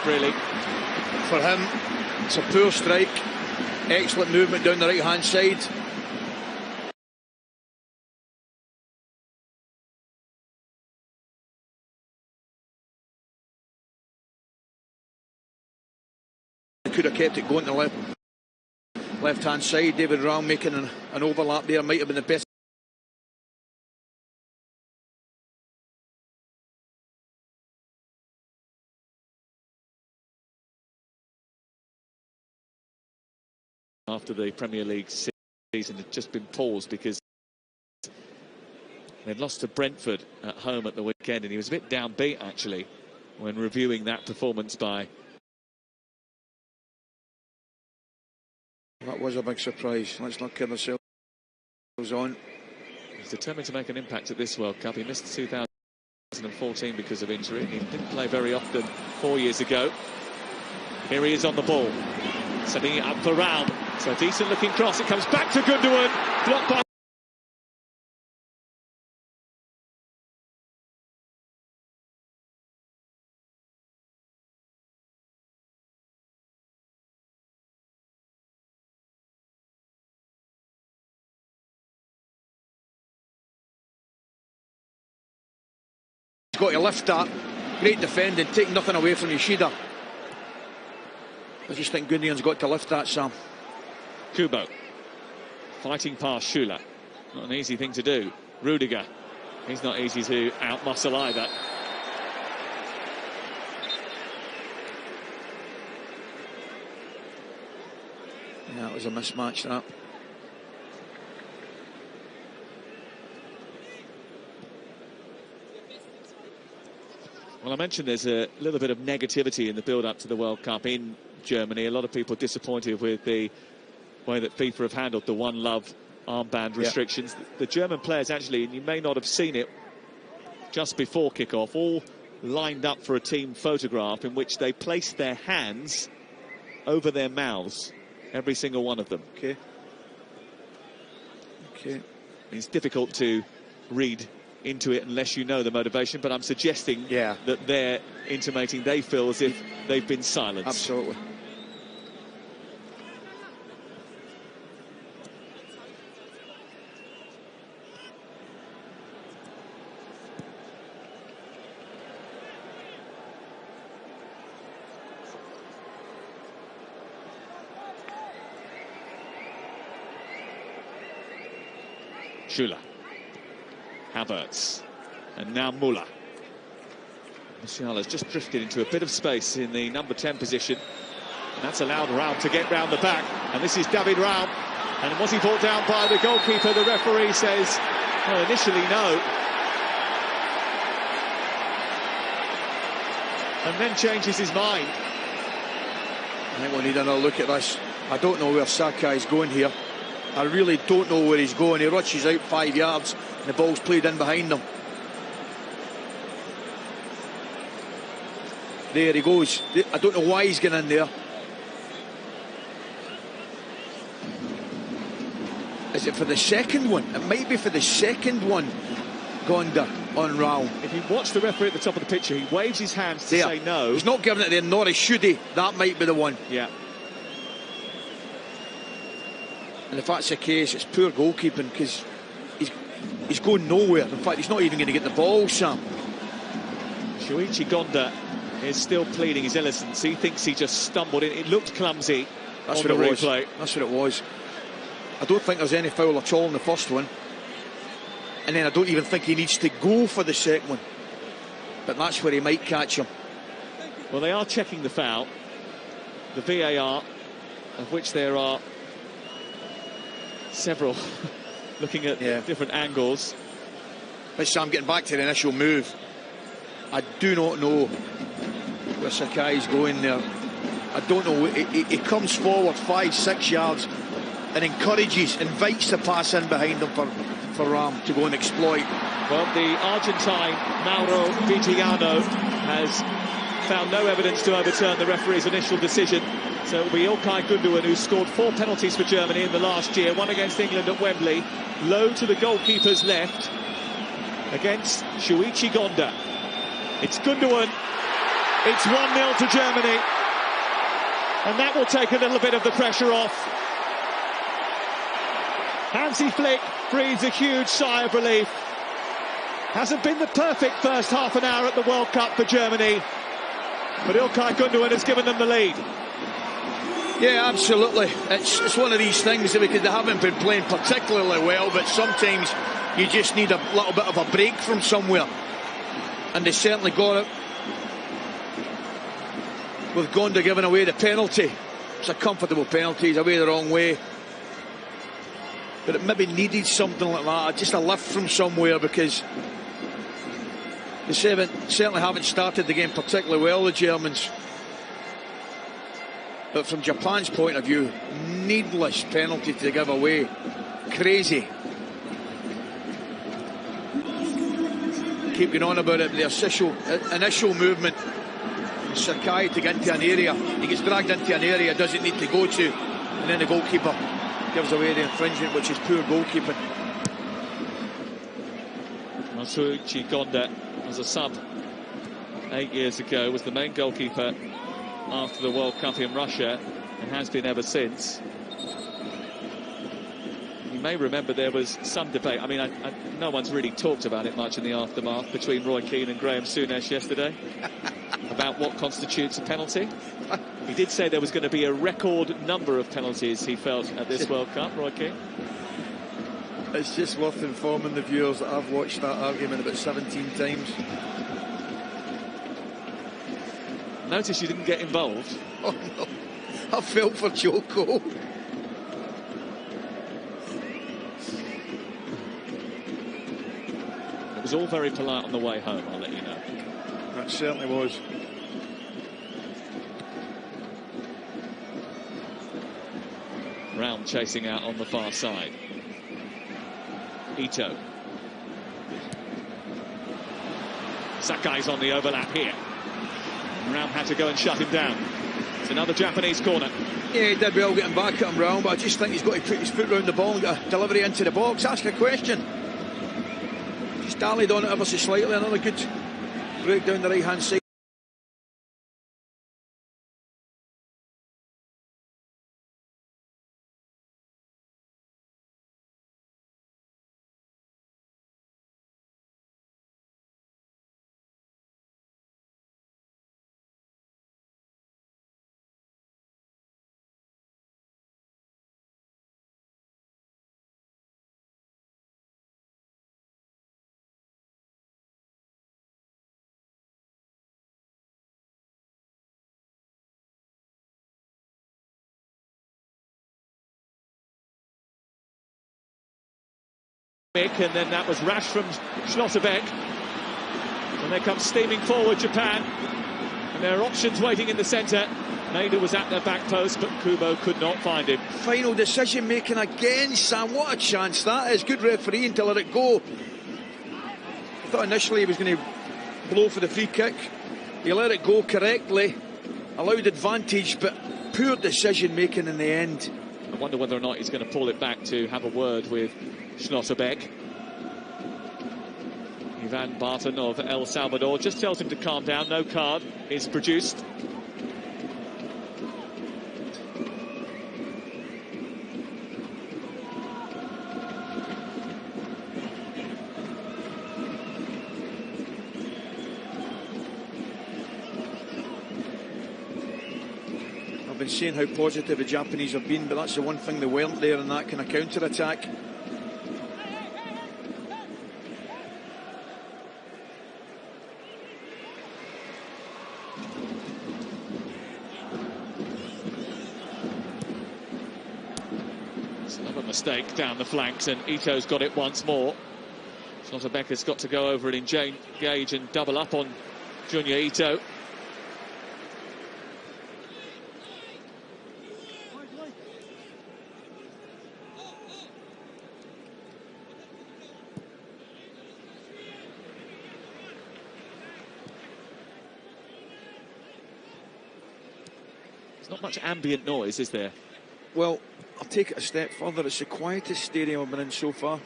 Really, for him, it's a poor strike. Excellent movement down the right hand side. Could have kept it going to the left hand side. David Raum making an overlap there might have been the best. After the Premier League season had just been paused because they'd lost to Brentford at home at the weekend, and he was a bit downbeat actually when reviewing that performance by. That was a big surprise. Let's not kid ourselves on. He's determined to make an impact at this World Cup. He missed 2006 2014 because of injury. He didn't play very often 4 years ago. Here he is on the ball, setting it up for Raum. So a decent looking cross. It comes back to Gundogan, blocked by. He's got to lift that. Great defending, take nothing away from Yoshida. I just think Gundogan's got to lift that, Sam. Kubo fighting past Schüller. Not an easy thing to do. Rudiger, he's not easy to outmuscle either. Yeah, it was a mismatch, that. Well, I mentioned there's a little bit of negativity in the build-up to the World Cup in Germany. A lot of people disappointed with the way that FIFA have handled the One Love armband restrictions. Yeah. The German players actually, and you may not have seen it just before kick-off, all lined up for a team photograph in which they placed their hands over their mouths, every single one of them. Okay. Okay. It's difficult to read into it unless you know the motivation, but I'm suggesting that they're intimating they feel as if they've been silenced. Absolutely. Schüller, Havertz, and now Müller. Musiala's just drifted into a bit of space in the number 10 position. And that's allowed Raum to get round the back. And this is David Raum. And was he brought down by the goalkeeper? The referee says, well, initially no. And then changes his mind. I think we need another look at this. I don't know where Sakai is going here. I really don't know where he's going. He rushes out 5 yards and the ball's played in behind him. There he goes. I don't know why he's getting in there. Is it for the second one? It might be for the second one. Gonda on Raum. If you watch the referee at the top of the picture, he waves his hands to say no. He's not giving it there, nor should he. That might be the one. Yeah. And if that's the case, it's poor goalkeeping, because he's going nowhere. In fact, he's not even going to get the ball, Sam. Shuichi Gonda is still pleading his innocence. He thinks he just stumbled in. It looked clumsy. That's on what the it was. replay. That's what it was. I don't think there's any foul at all in the first one. And then I don't even think he needs to go for the second one. But that's where he might catch him. Well, they are checking the foul. The VAR, of which there are several looking at different angles. But Sam, getting back to the initial move, I do not know where Sakai's going there. I don't know. He comes forward 5-6 yards and encourages, invites the pass in behind him for Raum to go and exploit. Well, the Argentine Mauro Vigiano has found no evidence to overturn the referee's initial decision. So it'll be Ilkay Gundogan, who scored 4 penalties for Germany in the last year, one against England at Wembley, low to the goalkeeper's left, against Shuichi Gonda. It's Gundogan. It's 1-0 to Germany. And that will take a little bit of the pressure off. Hansi Flick breathes a huge sigh of relief. Hasn't been the perfect first half an hour at the World Cup for Germany, but Ilkay Gundogan has given them the lead. Yeah, absolutely. It's one of these things that they haven't been playing particularly well, but sometimes you just need a little bit of a break from somewhere. And they certainly got it with Gonda giving away the penalty. It's a comfortable penalty, he's away the wrong way. But it maybe needed something like that, just a lift from somewhere, because they certainly haven't started the game particularly well, the Germans. But from Japan's point of view, needless penalty to give away. Crazy. keep going on about it, the initial movement, Sakai to get into an area, he gets dragged into an area he doesn't need to go to, and then the goalkeeper gives away the infringement, which is poor goalkeeping. Masuichi Gonda was a sub 8 years ago, was the main goalkeeper after the World Cup in Russia, and has been ever since. You may remember there was some debate, I mean, no one's really talked about it much in the aftermath, between Roy Keane and Graham Souness yesterday about what constitutes a penalty. He did say there was going to be a record number of penalties, he felt, at this World Cup, Roy Keane. It's just worth informing the viewers that I've watched that argument about 17 times. Notice you didn't get involved. Oh no, I felt for Joko. It was all very polite on the way home, I'll let you know. That certainly was. Round chasing out on the far side. Ito. Sakai's on the overlap here. Round had to go and shut him down. It's another Japanese corner. Yeah, he did well getting back at him, Round, but I just think he's got to put his foot round the ball and get a delivery into the box. Ask a question. Just dallied on it ever so slightly. Another good break down the right hand side. And then that was rash from Schlotterbeck. And they come steaming forward, Japan. And there are options waiting in the centre. Maeda was at their back post, but Kubo could not find him. Final decision making again, Sam. What a chance that is. Good refereeing to let it go. I thought initially he was going to blow for the free kick. He let it go correctly, allowed advantage, but poor decision making in the end. I wonder whether or not he's going to pull it back to have a word with Schlotterbeck. Ivan Barton of El Salvador just tells him to calm down. No card is produced. I've been saying how positive the Japanese have been, but that's the one thing they weren't there in that kind of counter-attack. It's another mistake down the flanks, and Ito's got it once more. Schlotterbeck has got to go over and engage and double up on Junya Ito. There's not much ambient noise, is there? Well, I'll take it a step further. It's the quietest stadium I've been in so far.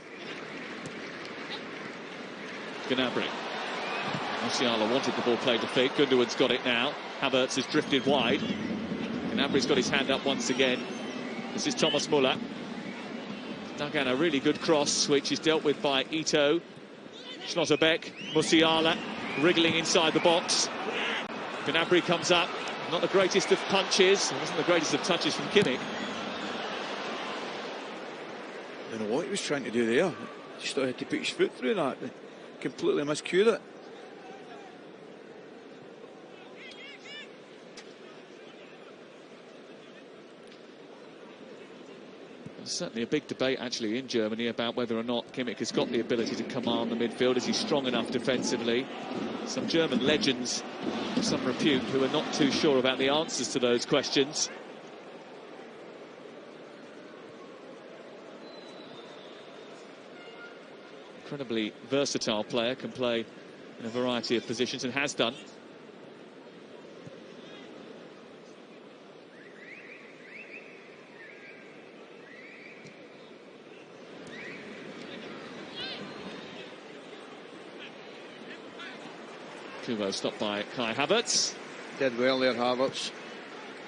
Gnabry. Musiala wanted the ball played to feet. Gundogan's got it now. Havertz has drifted wide. Gnabry's got his hand up once again. This is Thomas Muller. Dug in a really good cross, which is dealt with by Ito. Schlotterbeck, Musiala wriggling inside the box. Gnabry comes up. Not the greatest of punches. It wasn't the greatest of touches from Kimmich. I don't know what he was trying to do there. Just thought he had to put his foot through that. Completely miscued it. There's certainly a big debate actually in Germany about whether or not Kimmich has got the ability to command the midfield. Is he strong enough defensively? Some German legends of some repute who are not too sure about the answers to those questions. Incredibly versatile player, can play in a variety of positions and has done. Kubo stopped by Kai Havertz. Did well there, Havertz.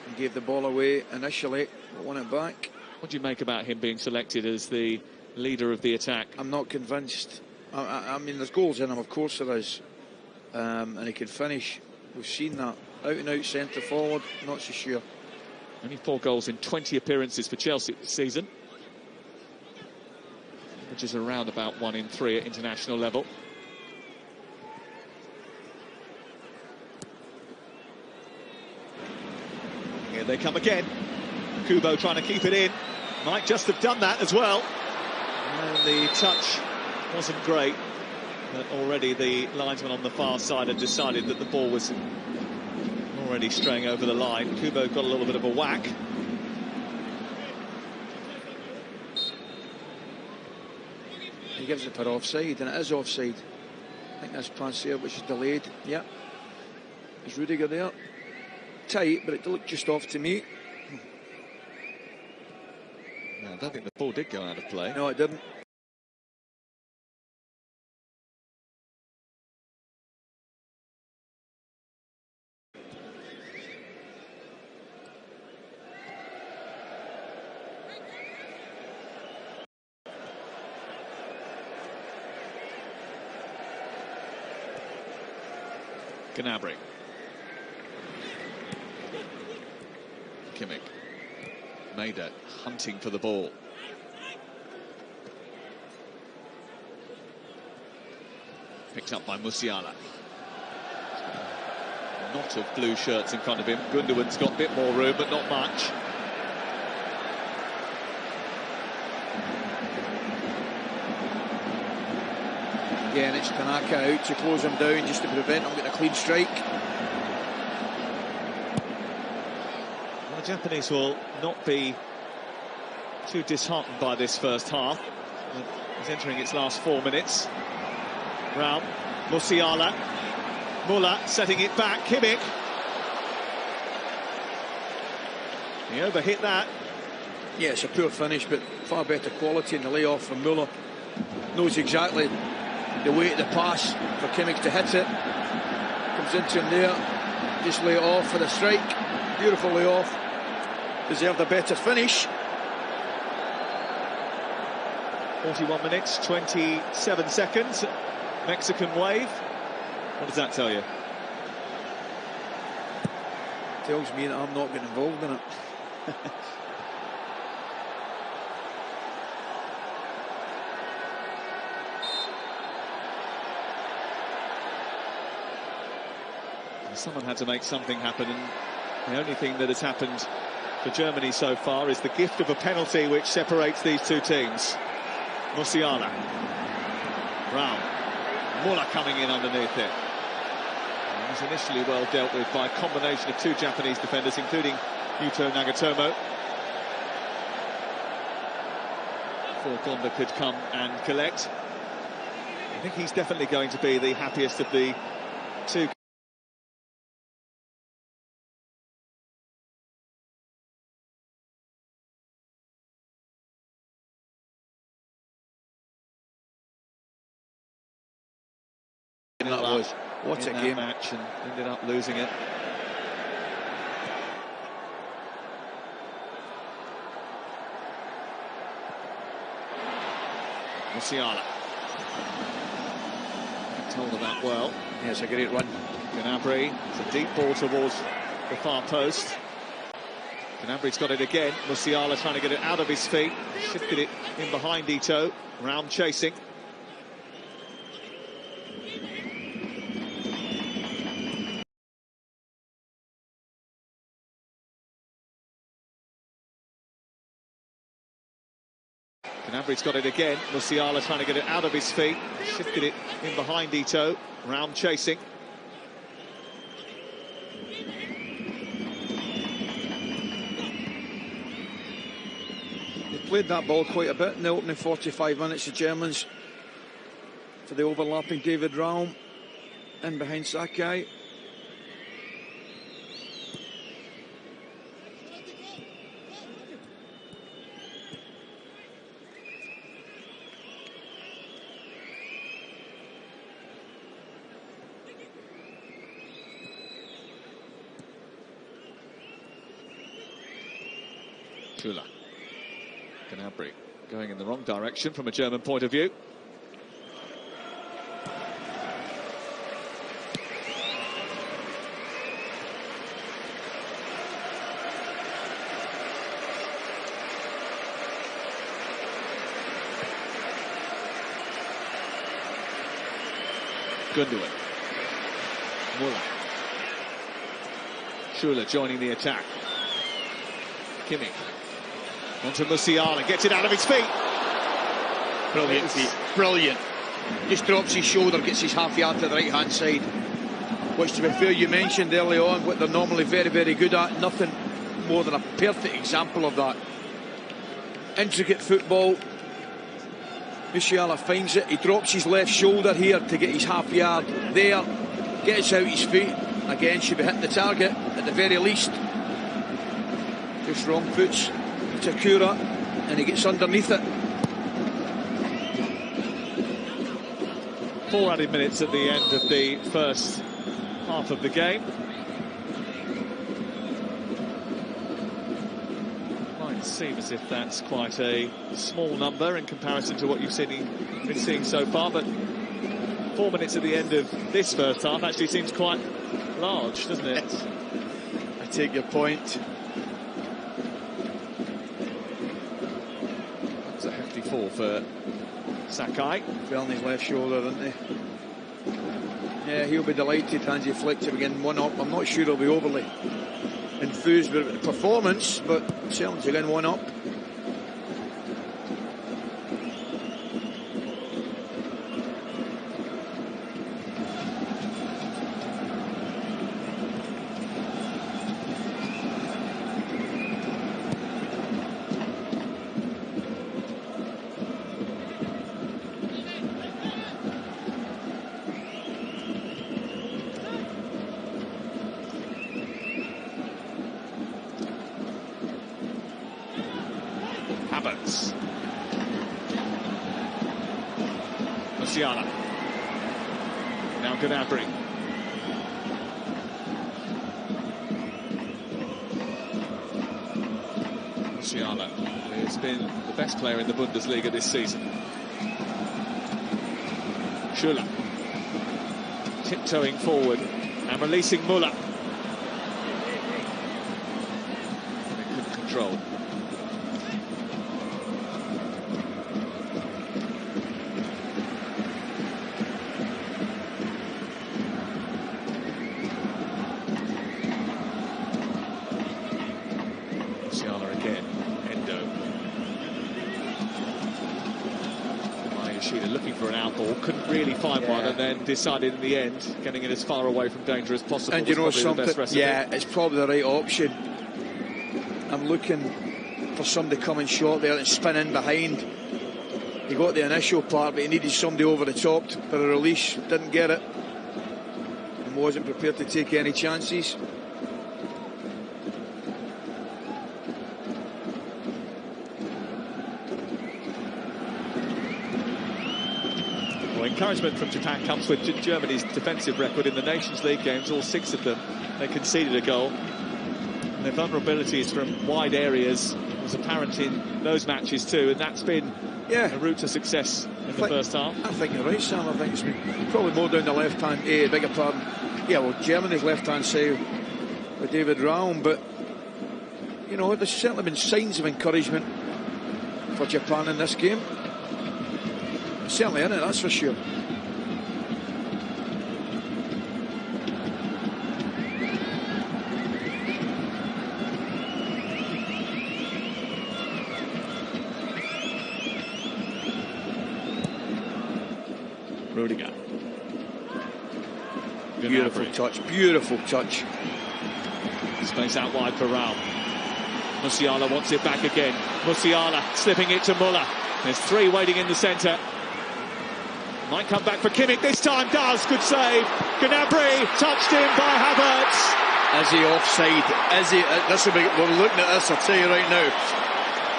And gave the ball away initially, but won it back. What do you make about him being selected as the leader of the attack? I'm not convinced. I mean, there's goals in him, of course there is. And he can finish. We've seen that. Out and out centre forward, not so sure. Only 4 goals in 20 appearances for Chelsea this season, which is around about 1 in 3 at international level. Here they come again. Kubo trying to keep it in. Might just have done that as well. And the touch wasn't great. But already the linesman on the far side had decided that the ball was already straying over the line. Kubo got a little bit of a whack. He gives it for offside, and it is offside. I think that's pass there, which is delayed. Yeah. Is Rudiger there? Tight, but it looked just off to me. No, I don't think the ball did go out of play. No, it didn't. Gnabry. Kimmich. Maida hunting for the ball. Picked up by Musiala. A knot of blue shirts in front of him. Gundogan's got a bit more room, but not much. Again, it's Tanaka out to close him down just to prevent him getting a clean strike. Well, the Japanese will not be too disheartened by this first half. It's entering its last 4 minutes. Brown, Musiala, Muller setting it back, Kimmich. He overhit that. Yeah, it's a poor finish, but far better quality in the layoff from Muller. Knows exactly the weight of the pass for Kimmich to hit it. Comes into him there, just lay it off for the strike. Beautiful layoff. Deserved a better finish. 41 minutes, 27 seconds. Mexican wave. What does that tell you? Tells me that I'm not getting involved in it. Someone had to make something happen, and the only thing that has happened for Germany so far is the gift of a penalty which separates these two teams. Musiala. Brown. Muller coming in underneath it. It was initially well dealt with by a combination of 2 Japanese defenders, including Yuto Nagatomo. Before Gonda could come and collect. I think he's definitely going to be the happiest of the 2. What a game. Match, and ended up losing it. Musiala. Told of that well. Yeah, it's a great run. Gnabry. It's a deep ball towards the far post. Gnabry's got it again. Musiala trying to get it out of his feet. Shifted it in behind Ito. Round chasing. Gnabry's got it again. Musiala trying to get it out of his feet. Shifted it in behind Ito. Round chasing. They played that ball quite a bit in the opening 45 minutes, the Germans, for the overlapping David Raum. in behind Sakai. Schüller. Gnabry going in the wrong direction from a German point of view. Gundogan. Muller. Schüller joining the attack. Kimmich. Onto Musiala, gets it out of his feet. Brilliant feet, brilliant. Just drops his shoulder, gets his half yard to the right hand side. Which, to be fair, you mentioned early on what they're normally very, very good at. Nothing more than a perfect example of that. Intricate football. Musiala finds it, he drops his left shoulder here to get his half yard there. Gets out his feet. Again, should be hitting the target at the very least. Just wrong foots Takura, and he gets underneath it. 4 added minutes at the end of the first half of the game. Might seem as if that's quite a small number in comparison to what you've been seeing so far, but 4 minutes at the end of this first half actually seems quite large, doesn't it? I take your point. For Sakai. Fell on his left shoulder, didn't he? Yeah, he'll be delighted. Hansi Flick to begin 1-up. I'm not sure he'll be overly enthused with the performance, but certainly to begin 1-up. Musiala. Now Gnabry. Musiala has been the best player in the Bundesliga this season. Schüller. Tiptoeing forward and releasing Muller. Good control. Looking for an outball, couldn't really find one, and then decided in the end getting it as far away from danger as possible. And you know something, yeah, it's probably the right option. I'm looking for somebody coming short there and spinning behind. He got the initial part, but he needed somebody over the top for a release. Didn't get it, and wasn't prepared to take any chances. Encouragement from Japan comes with Germany's defensive record in the Nations League games. All 6 of them, they conceded a goal. And their vulnerabilities from wide areas was apparent in those matches too, and that's been a route to success in the first half. I think you're right, Sam. I think it's been probably more down the left hand. Beg your pardon. Yeah, well, Germany's left hand side with David Raum, but you know, there's certainly been signs of encouragement for Japan in this game. Certainly in it, that's for sure. Rudiger. Beautiful touch, beautiful touch. Space out wide for Raum. Musiala wants it back again. Musiala slipping it to Muller. There's 3 waiting in the centre. Might come back for Kimmich this time, does. Good save. Gnabry touched in by Havertz. Is he offside? Is he? We're looking at this, I'll tell you right now.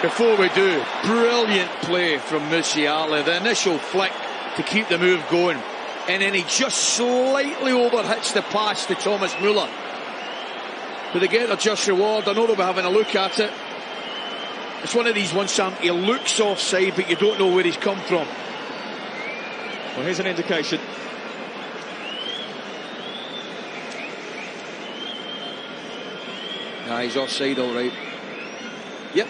Before we do, brilliant play from Musiala. The initial flick to keep the move going. And then he just slightly overhits the pass to Thomas Müller. But they get their just reward. I know they'll be having a look at it. It's one of these ones, Sam, he looks offside, but you don't know where he's come from. Well, here's an indication. Nah, he's offside, all right. Yep.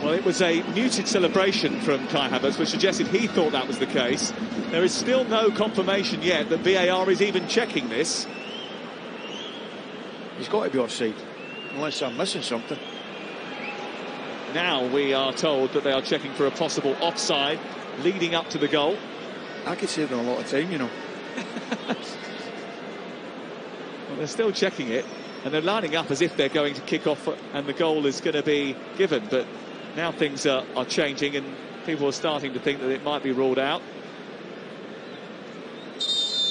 Well, it was a muted celebration from Kai Havertz, which suggested he thought that was the case. There is still no confirmation yet that VAR is even checking this. He's got to be offside, unless I'm missing something. Now we are told that they are checking for a possible offside leading up to the goal. I could save them a lot of time, you know. Well, they're still checking it, and they're lining up as if they're going to kick off and the goal is going to be given. But now things are changing, and people are starting to think that it might be ruled out.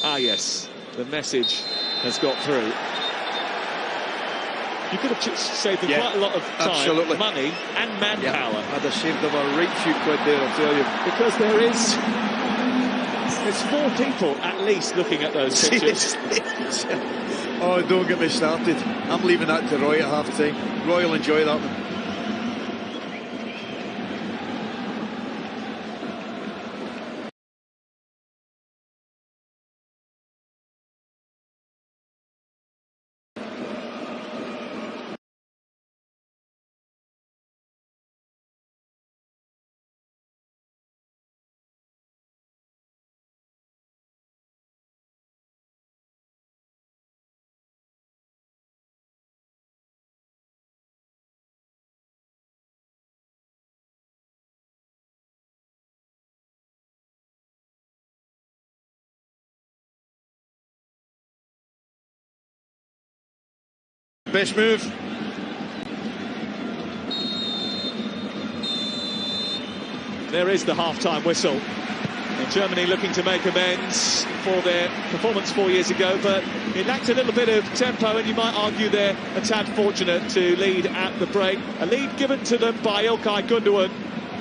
Ah, yes, the message has got through. You could have saved them quite a lot of time, money and manpower. I'd have saved them a right few quid there, I'll tell you. Because there's 4 people at least looking at those pictures. Oh, don't get me started. I'm leaving that to Roy at half-time. Roy will enjoy that one. Best move. There is the half-time whistle. And Germany looking to make amends for their performance 4 years ago, but it lacked a little bit of tempo, and you might argue they're a tad fortunate to lead at the break. A lead given to them by Ilkay Gundogan.